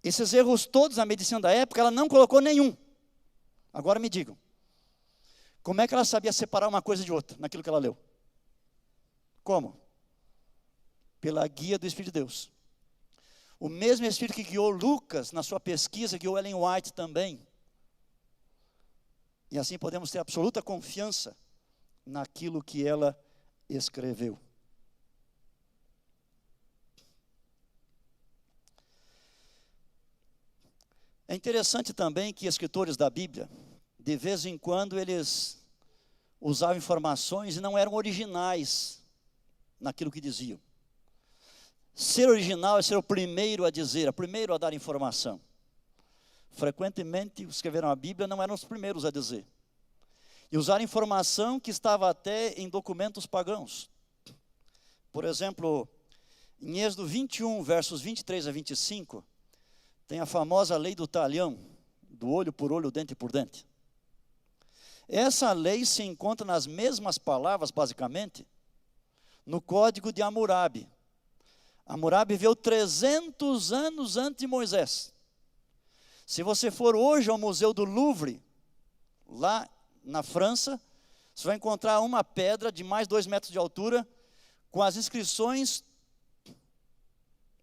Esses erros todos na medicina da época, ela não colocou nenhum. Agora me digam, como é que ela sabia separar uma coisa de outra naquilo que ela leu? Como? Pela guia do Espírito de Deus. O mesmo Espírito que guiou Lucas na sua pesquisa, guiou Ellen White também. E assim podemos ter absoluta confiança naquilo que ela escreveu. É interessante também que escritores da Bíblia, de vez em quando, eles usavam informações e não eram originais naquilo que diziam. Ser original é ser o primeiro a dizer, o primeiro a dar informação. Frequentemente, os que escreveram a Bíblia não eram os primeiros a dizer. E usaram informação que estava até em documentos pagãos. Por exemplo, em Êxodo 21, versos 23 a 25, tem a famosa lei do talhão, do olho por olho, dente por dente. Essa lei se encontra nas mesmas palavras, basicamente, no Código de Hammurabi. Hammurabi viveu 300 anos antes de Moisés. Se você for hoje ao Museu do Louvre, lá na França, você vai encontrar uma pedra de mais de 2 metros de altura, com as inscrições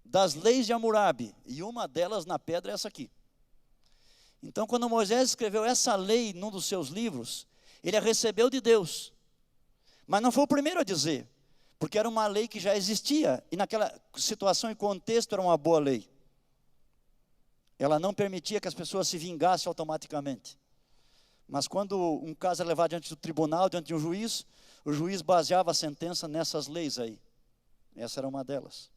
das leis de Hammurabi, e uma delas na pedra é essa aqui. Então, quando Moisés escreveu essa lei num dos seus livros, ele a recebeu de Deus, mas não foi o primeiro a dizer, porque era uma lei que já existia, e naquela situação e contexto era uma boa lei. Ela não permitia que as pessoas se vingassem automaticamente. Mas quando um caso é levado diante do tribunal, diante de um juiz, o juiz baseava a sentença nessas leis aí. Essa era uma delas.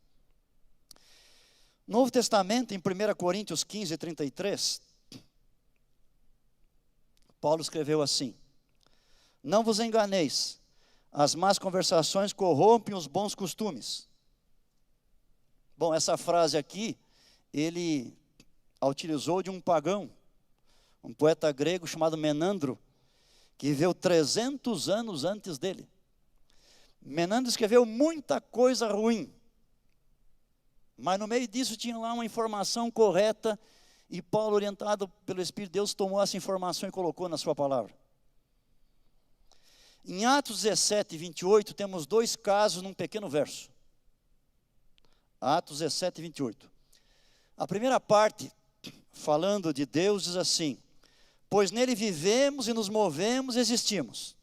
Novo Testamento, em 1 Coríntios 15, 33, Paulo escreveu assim: não vos enganeis, as más conversações corrompem os bons costumes. Bom, essa frase aqui, ele a utilizou de um pagão, um poeta grego chamado Menandro, que viveu 300 anos antes dele. Menandro escreveu muita coisa ruim, mas no meio disso tinha lá uma informação correta, e Paulo, orientado pelo Espírito de Deus, tomou essa informação e colocou na sua palavra. Em Atos 17, 28, temos 2 casos num pequeno verso. Atos 17, 28. A primeira parte, falando de Deus, diz assim: pois nele vivemos e nos movemos e existimos.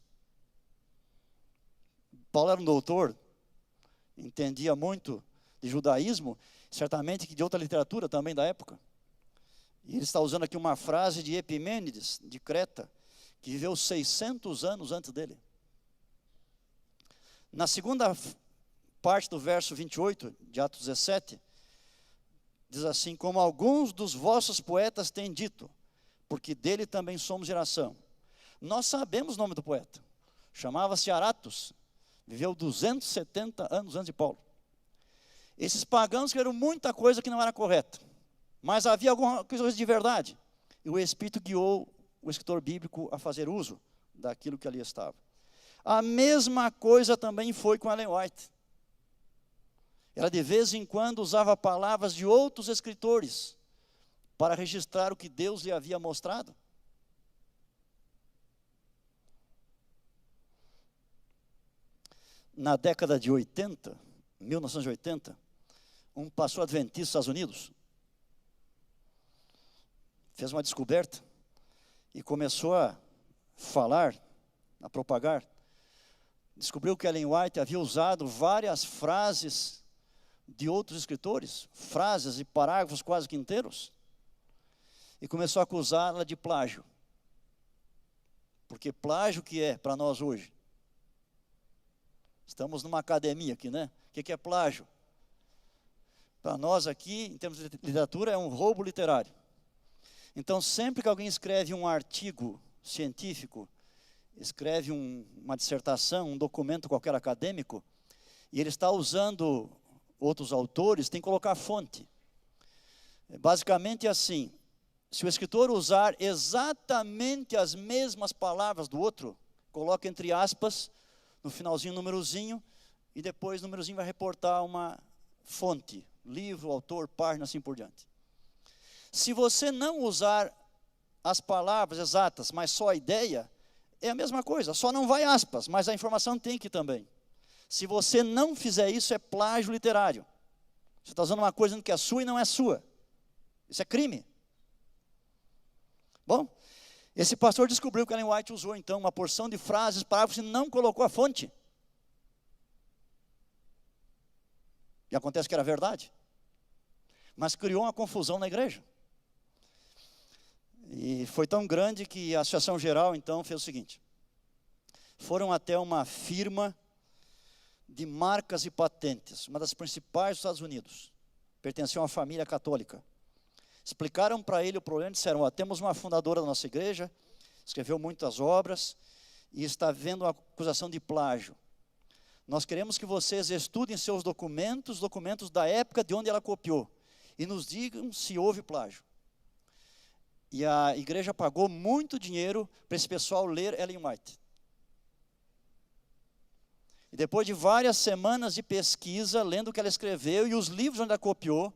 Paulo era um doutor, entendia muito de judaísmo, certamente que de outra literatura também da época. E ele está usando aqui uma frase de Epimênides, de Creta, que viveu 600 anos antes dele. Na segunda parte do verso 28, de Atos 17, diz assim: como alguns dos vossos poetas têm dito, porque dele também somos geração. Nós sabemos o nome do poeta, chamava-se Aratus, viveu 270 anos antes de Paulo. Esses pagãos queriam muita coisa que não era correta, mas havia alguma coisa de verdade, e o Espírito guiou o escritor bíblico a fazer uso daquilo que ali estava. A mesma coisa também foi com Ellen White. Ela de vez em quando usava palavras de outros escritores para registrar o que Deus lhe havia mostrado. Na década de 80, 1980, um pastor adventista dos Estados Unidos fez uma descoberta e começou a falar, a propagar. Descobriu que Ellen White havia usado várias frases de outros escritores, frases e parágrafos quase que inteiros, e começou a acusá-la de plágio. Porque plágio que é para nós hoje? Estamos numa academia aqui, né? O que é plágio? Para nós aqui, em termos de literatura, é um roubo literário. Então, sempre que alguém escreve um artigo científico escreve uma dissertação, um documento qualquer acadêmico, e ele está usando outros autores, tem que colocar a fonte. Basicamente é assim, se o escritor usar exatamente as mesmas palavras do outro, coloca entre aspas, no finalzinho um númerozinho, e depois o númerozinho vai reportar uma fonte, livro, autor, página, assim por diante. Se você não usar as palavras exatas, mas só a ideia, é a mesma coisa, só não vai aspas, mas a informação tem que também. Se você não fizer isso, é plágio literário. Você está usando uma coisa que é sua e não é sua. Isso é crime. Bom, esse pastor descobriu que Ellen White usou então uma porção de frases, parágrafos, e não colocou a fonte. E acontece que era verdade. Mas criou uma confusão na igreja. E foi tão grande que a Associação Geral então fez o seguinte. Foram até uma firma de marcas e patentes, uma das principais dos Estados Unidos. Pertencia a uma família católica. Explicaram para ele o problema e disseram, temos uma fundadora da nossa igreja, escreveu muitas obras e está vendo uma acusação de plágio. Nós queremos que vocês estudem seus documentos da época de onde ela copiou, e nos digam se houve plágio. E a igreja pagou muito dinheiro para esse pessoal ler Ellen White. E depois de várias semanas de pesquisa, lendo o que ela escreveu e os livros onde ela copiou,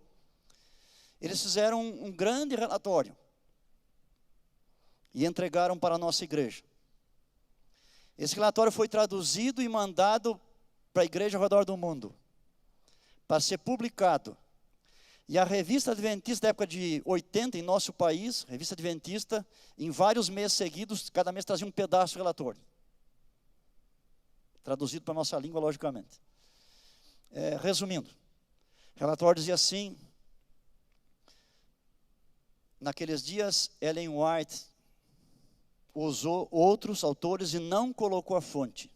eles fizeram um grande relatório e entregaram para a nossa igreja. Esse relatório foi traduzido e mandado para a igreja ao redor do mundo, para ser publicado. E a revista adventista da época de 80, em nosso país, revista adventista, em vários meses seguidos, cada mês trazia um pedaço do relatório. Traduzido para a nossa língua, logicamente. Resumindo, o relatório dizia assim, naqueles dias, Ellen White usou outros autores e não colocou a fonte.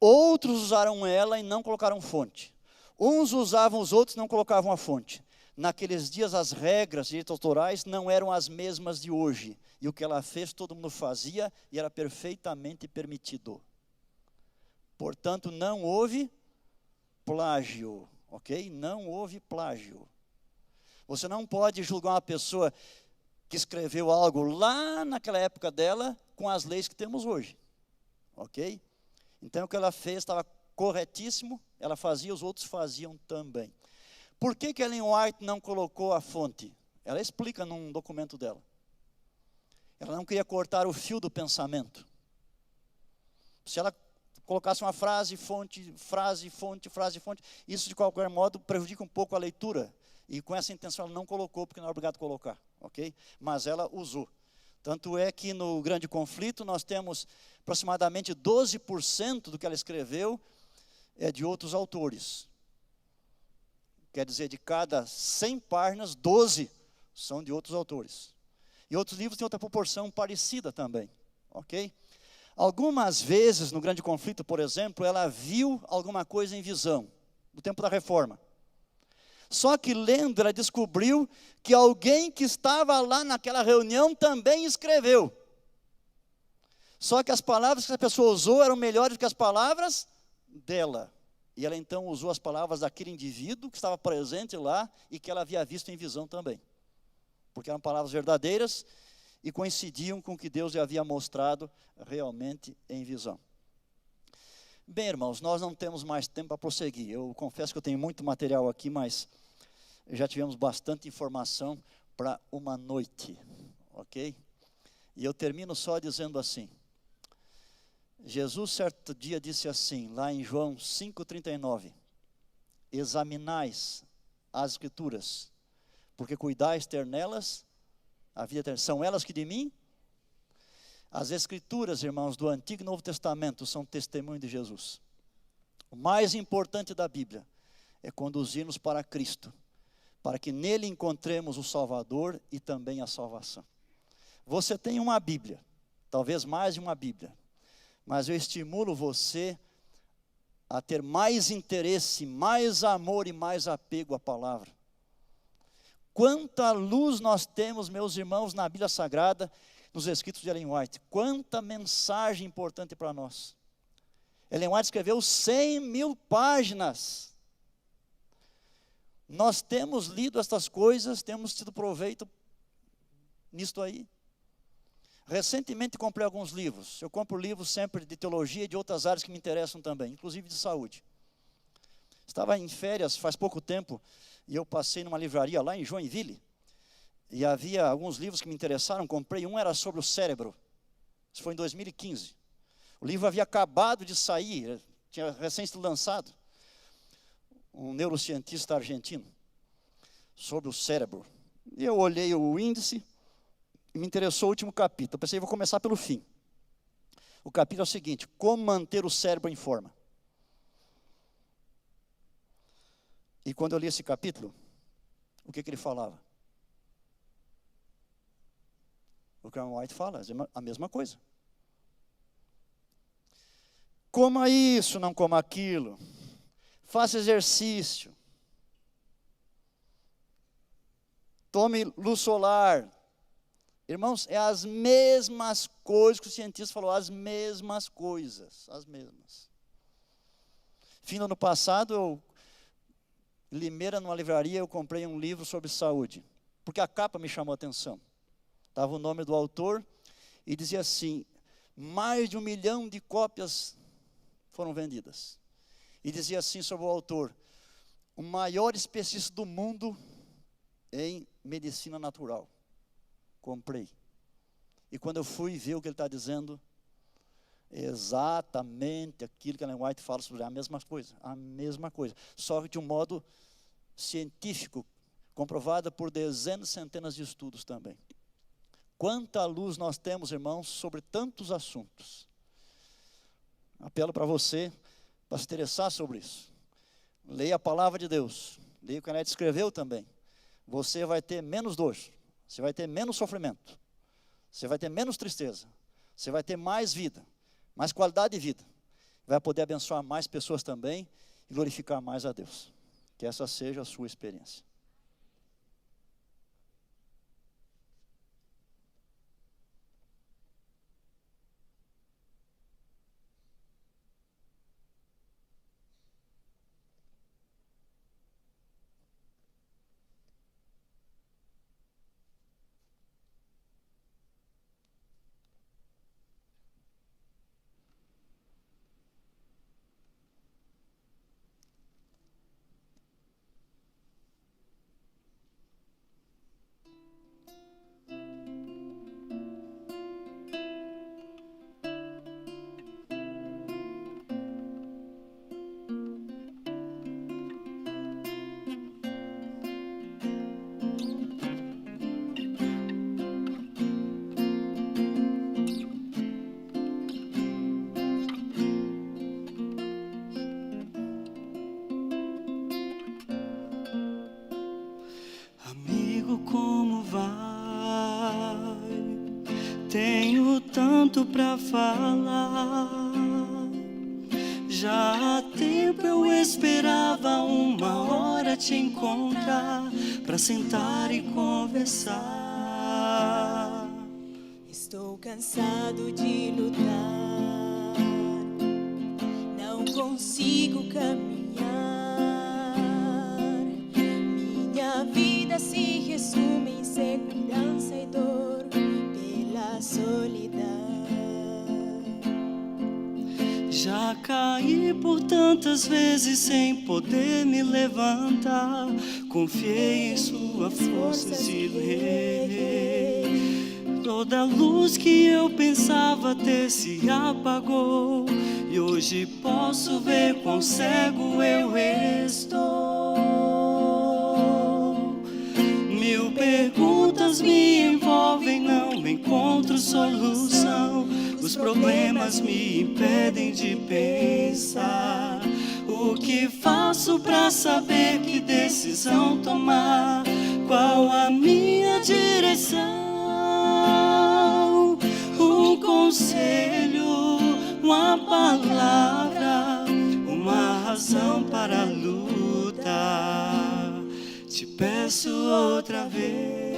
Outros usaram ela e não colocaram fonte. Uns usavam os outros e não colocavam a fonte. Naqueles dias as regras de direitos autorais não eram as mesmas de hoje. E o que ela fez todo mundo fazia e era perfeitamente permitido. Portanto, não houve plágio, ok? Não houve plágio. Você não pode julgar uma pessoa que escreveu algo lá naquela época dela com as leis que temos hoje, ok? Então o que ela fez estava corretíssimo, ela fazia, os outros faziam também. Por que Ellen White não colocou a fonte? Ela explica num documento dela. Ela não queria cortar o fio do pensamento. Se ela colocasse uma frase, fonte, isso de qualquer modo prejudica um pouco a leitura. E com essa intenção ela não colocou, porque não é obrigado a colocar, ok? Mas ela usou. Tanto é que no grande conflito nós temos aproximadamente 12% do que ela escreveu é de outros autores. Quer dizer, de cada 100 páginas, 12 são de outros autores. E outros livros têm outra proporção parecida também, ok? Algumas vezes, no grande conflito, por exemplo, ela viu alguma coisa em visão, no tempo da reforma. Só que lendo, ela descobriu que alguém que estava lá naquela reunião também escreveu. Só que as palavras que a pessoa usou eram melhores do que as palavras dela. E ela então usou as palavras daquele indivíduo que estava presente lá e que ela havia visto em visão também. Porque eram palavras verdadeiras e coincidiam com o que Deus lhe havia mostrado realmente em visão. Bem, irmãos, nós não temos mais tempo para prosseguir. Eu confesso que eu tenho muito material aqui, mas já tivemos bastante informação para uma noite, ok? E eu termino só dizendo assim. Jesus certo dia disse assim, lá em João 5,39, examinais as escrituras, porque cuidais ter nelas a vida eterna. São elas que de mim? As escrituras, irmãos, do Antigo e Novo Testamento são testemunho de Jesus. O mais importante da Bíblia é conduzir-nos para Cristo, para que nele encontremos o Salvador e também a salvação. Você tem uma Bíblia, talvez mais de uma Bíblia, mas eu estimulo você a ter mais interesse, mais amor e mais apego à palavra. Quanta luz nós temos, meus irmãos, na Bíblia Sagrada, nos escritos de Ellen White. Quanta mensagem importante para nós. Ellen White escreveu 100.000 páginas. Nós temos lido estas coisas, temos tido proveito nisto aí. Recentemente comprei alguns livros. Eu compro livros sempre de teologia e de outras áreas que me interessam também, inclusive de saúde. Estava em férias faz pouco tempo e eu passei numa livraria lá em Joinville. E havia alguns livros que me interessaram. Comprei um, era sobre o cérebro. Isso foi em 2015. O livro havia acabado de sair, tinha recém sido lançado. Um neurocientista argentino, sobre o cérebro. E eu olhei o índice e me interessou o último capítulo. Eu pensei, vou começar pelo fim. O capítulo é o seguinte: como manter o cérebro em forma. E quando eu li esse capítulo, o que ele falava? O que Ellen White fala, a mesma coisa. Coma isso, não coma aquilo. Faça exercício. Tome luz solar. Irmãos, é as mesmas coisas que o cientista falou, as mesmas coisas, as mesmas. Fim do ano passado, em Limeira, numa livraria, eu comprei um livro sobre saúde, porque a capa me chamou a atenção. Estava o nome do autor e dizia assim: mais de 1 milhão de cópias foram vendidas. E dizia assim sobre o autor: o maior especialista do mundo em medicina natural. Comprei. E quando eu fui ver o que ele está dizendo, é exatamente aquilo que Ellen White fala sobre a mesma coisa, só que de um modo científico, comprovada por dezenas, centenas de estudos também. Quanta luz nós temos, irmãos, sobre tantos assuntos. Apelo para você, para se interessar sobre isso. Leia a palavra de Deus. Leia o que a Anete escreveu também. Você vai ter menos dor. Você vai ter menos sofrimento. Você vai ter menos tristeza. Você vai ter mais vida. Mais qualidade de vida. Vai poder abençoar mais pessoas também e glorificar mais a Deus. Que essa seja a sua experiência. Como vai? Tenho tanto para falar. Já há tempo eu esperava uma hora te encontrar para sentar e conversar. Estou cansado de lutar, não consigo caminhar. Minha vida se resume em insegurança e dor pela solidão. Já caí por tantas vezes sem poder me levantar. Confiei em sua força e rei. Toda luz que eu pensava ter se apagou. E hoje posso ver quão cego eu estou. Mil perguntas me envolvem, não encontro solução. Os problemas me impedem de pensar. O que faço pra saber que decisão tomar? Qual a minha direção? Um conselho, uma palavra, uma razão para lutar. Te peço outra vez.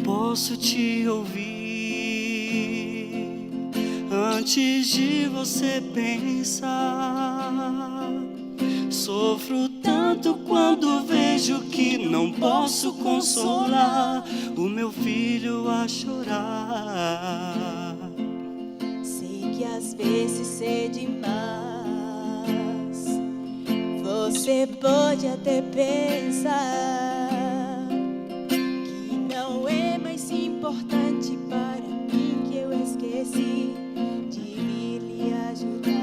posso te ouvir antes de você pensar. Sofro tanto quando vejo que não posso consolar o meu filho a chorar. Sei que às vezes sei demais. Você pode até pensar que não é mais importante para mim, que eu esqueci de vir lhe ajudar.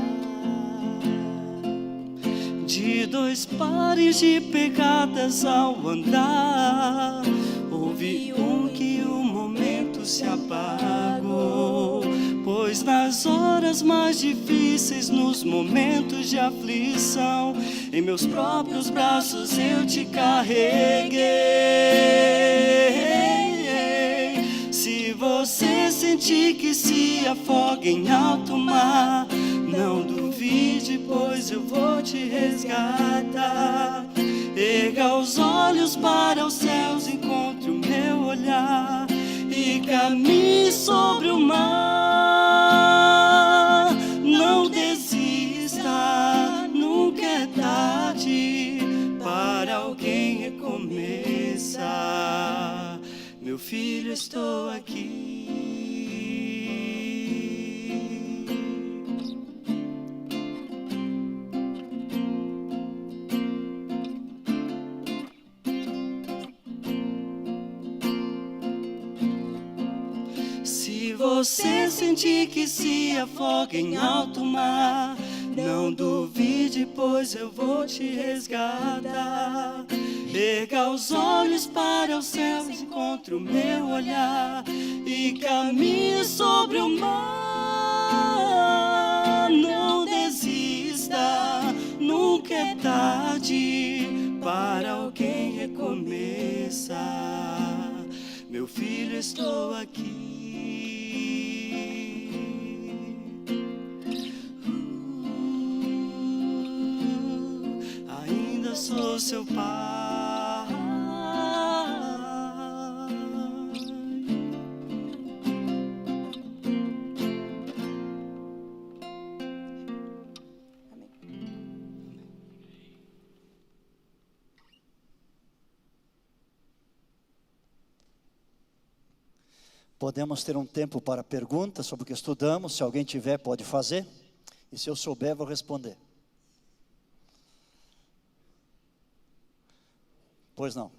De dois pares de pegadas ao andar, houve um que o momento se apagou. Pois nas horas mais difíceis, nos momentos de aflição, em meus próprios braços eu te carreguei. Se você sentir que se afoga em alto mar, não duvide, pois eu vou te resgatar. Erga os olhos para os céus, encontre o meu olhar e caminhe sobre o mar. Não desista, nunca é tarde para alguém recomeçar. Meu filho, estou aqui. Se você sentir que se afoga em alto mar, não duvide, pois eu vou te resgatar. Erga os olhos para os céus, encontre o meu olhar e caminhe sobre o mar. Não desista, nunca é tarde para alguém recomeçar. Meu filho, estou aqui. Ainda sou seu pai. Podemos ter um tempo para perguntas sobre o que estudamos. Se alguém tiver, pode fazer. E se eu souber, vou responder. Pois não.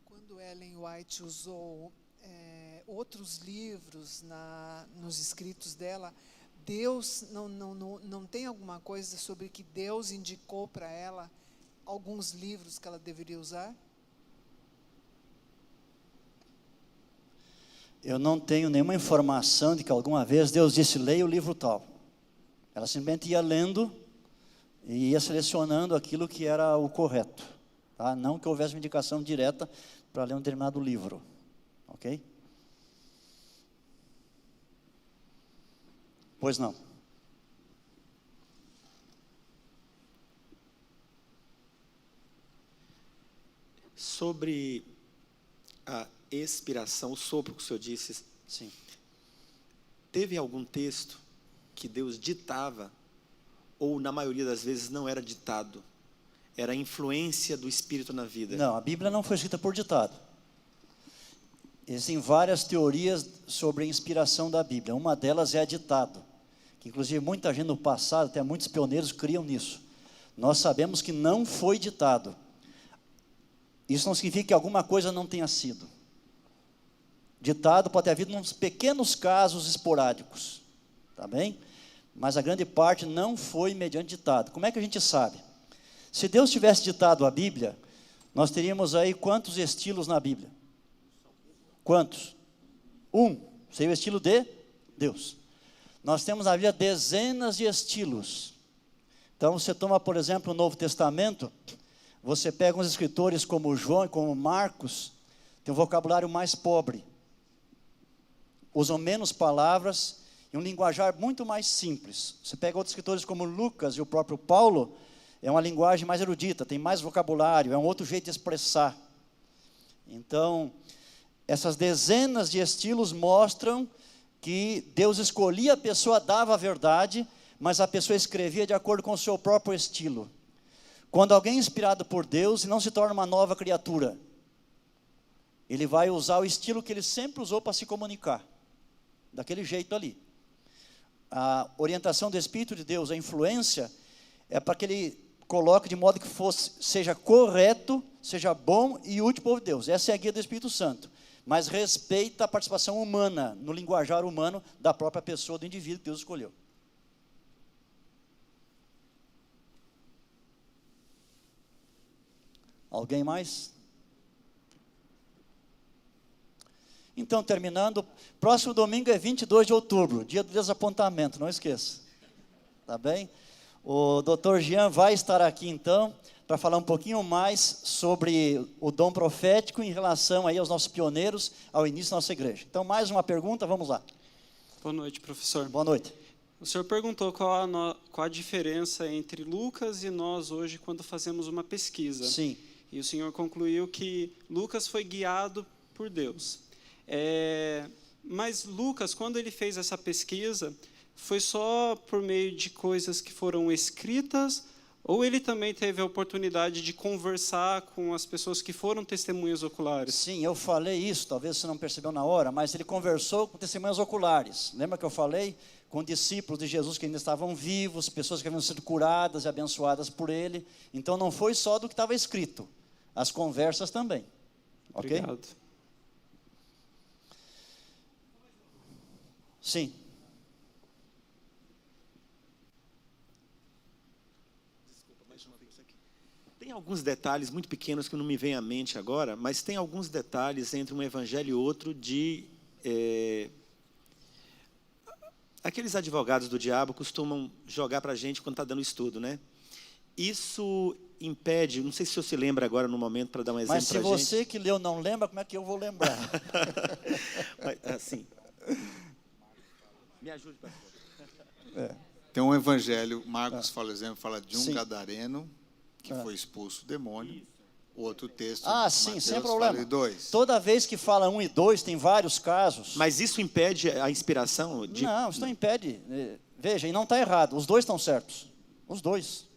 Quando Ellen White usou outros livros nos escritos dela, Deus não tem alguma coisa sobre que Deus indicou para ela alguns livros que ela deveria usar? Eu não tenho nenhuma informação de que alguma vez Deus disse, leia o livro tal. Ela simplesmente ia lendo e ia selecionando aquilo que era o correto. Tá? Não que houvesse uma indicação direta para ler um determinado livro. Ok? Pois não. Sobre a expiração, o sopro que o senhor disse. Sim. Teve algum texto que Deus ditava, ou na maioria das vezes não era ditado? Era a influência do Espírito na vida? Não, a Bíblia não foi escrita por ditado. Existem várias teorias sobre a inspiração da Bíblia. Uma delas é a ditado, que inclusive muita gente no passado, até muitos pioneiros criam nisso. Nós sabemos que não foi ditado. Isso não significa que alguma coisa não tenha sido. Ditado pode ter havido uns pequenos casos esporádicos, tá bem? Mas a grande parte não foi mediante ditado. Como é que a gente sabe? Se Deus tivesse ditado a Bíblia, nós teríamos aí quantos estilos na Bíblia? Quantos? Seria o estilo de Deus. Nós temos na Bíblia dezenas de estilos. Então, você toma, por exemplo, o Novo Testamento, você pega uns escritores como João e como Marcos, tem um vocabulário mais pobre. Usam menos palavras e um linguajar muito mais simples. Você pega outros escritores como Lucas e o próprio Paulo, é uma linguagem mais erudita, tem mais vocabulário, é um outro jeito de expressar. Então, essas dezenas de estilos mostram que Deus escolhia a pessoa, dava a verdade, mas a pessoa escrevia de acordo com o seu próprio estilo. Quando alguém é inspirado por Deus, não se torna uma nova criatura. Ele vai usar o estilo que ele sempre usou para se comunicar, daquele jeito ali. A orientação do Espírito de Deus, a influência, é para que ele coloque de modo que seja correto, seja bom e útil para o povo de Deus. Essa é a guia do Espírito Santo. Mas respeita a participação humana, no linguajar humano da própria pessoa, do indivíduo que Deus escolheu. Alguém mais? Então, terminando, próximo domingo é 22 de outubro, dia do desapontamento, não esqueça. Tá bem? O Dr. Jean vai estar aqui, então, para falar um pouquinho mais sobre o dom profético em relação aí aos nossos pioneiros, ao início da nossa igreja. Então, mais uma pergunta, vamos lá. Boa noite, professor. Boa noite. O senhor perguntou qual a diferença entre Lucas e nós hoje quando fazemos uma pesquisa. Sim. E o senhor concluiu que Lucas foi guiado por Deus. Mas Lucas, quando ele fez essa pesquisa, foi só por meio de coisas que foram escritas, ou ele também teve a oportunidade de conversar com as pessoas que foram testemunhas oculares? Sim, eu falei isso, talvez você não percebeu na hora, mas ele conversou com testemunhas oculares. Lembra que eu falei? Com discípulos de Jesus que ainda estavam vivos, pessoas que haviam sido curadas e abençoadas por ele. Então não foi só do que estava escrito, as conversas também. Ok? Obrigado. Sim. Tem alguns detalhes muito pequenos que não me vêm à mente agora, mas tem alguns detalhes entre um evangelho e outro de... aqueles advogados do diabo costumam jogar para a gente quando está dando estudo, né? Isso impede, não sei se você se lembra agora no momento para dar um exemplo para a gente. Mas se você que leu não lembra, como é que eu vou lembrar? Mas, assim, me ajude, pastor. Tem um evangelho, Marcos, por exemplo, fala de um Sim. gadareno que foi expulso do demônio. Outro texto, Sim, Mateus, sem fala problema. de 2. Toda vez que fala 1 e 2, tem vários casos. Mas isso impede a inspiração? Não, isso não impede. Veja, e não está errado, os dois estão certos. Os dois.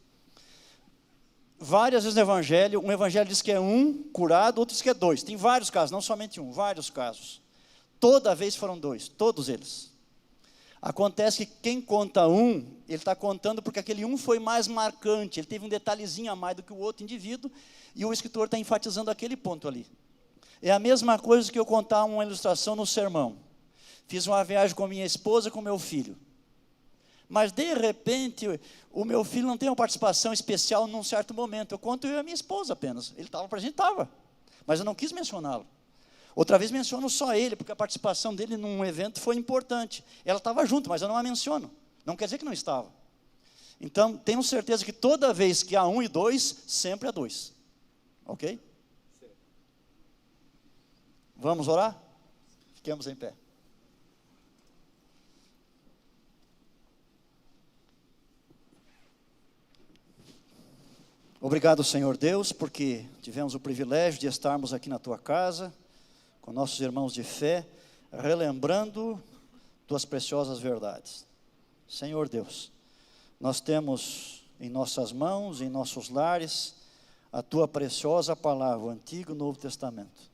Várias vezes no evangelho, um evangelho diz que é um curado, outro diz que é 2. Tem vários casos, não somente um, vários casos. Toda vez foram 2, todos eles. Acontece que quem conta um, ele está contando porque aquele um foi mais marcante, ele teve um detalhezinho a mais do que o outro indivíduo, e o escritor está enfatizando aquele ponto ali. É a mesma coisa que eu contar uma ilustração no sermão. Fiz uma viagem com minha esposa e com meu filho. Mas, de repente, o meu filho não tem uma participação especial num certo momento. Eu conto eu e a minha esposa apenas. Ele estava presente, estava. Mas eu não quis mencioná-lo. Outra vez menciono só ele, porque a participação dele num evento foi importante. Ela estava junto, mas eu não a menciono. Não quer dizer que não estava. Então, tenho certeza que toda vez que há 1 e 2, sempre há 2. Ok? Vamos orar? Fiquemos em pé. Obrigado, Senhor Deus, porque tivemos o privilégio de estarmos aqui na Tua casa, com nossos irmãos de fé, relembrando Tuas preciosas verdades. Senhor Deus, nós temos em nossas mãos, em nossos lares, a Tua preciosa palavra, o Antigo e o Novo Testamento.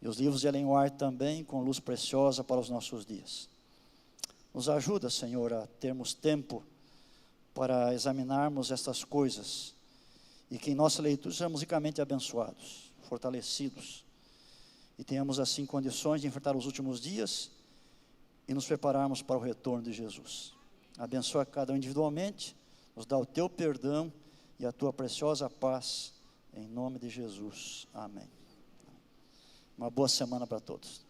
E os livros de Ellen White também, com luz preciosa para os nossos dias. Nos ajuda, Senhor, a termos tempo para examinarmos estas coisas, e que em nossa leitura sejamos ricamente abençoados, fortalecidos, e tenhamos assim condições de enfrentar os últimos dias e nos prepararmos para o retorno de Jesus. Abençoa cada um individualmente, nos dá o Teu perdão e a Tua preciosa paz, em nome de Jesus. Amém. Uma boa semana para todos.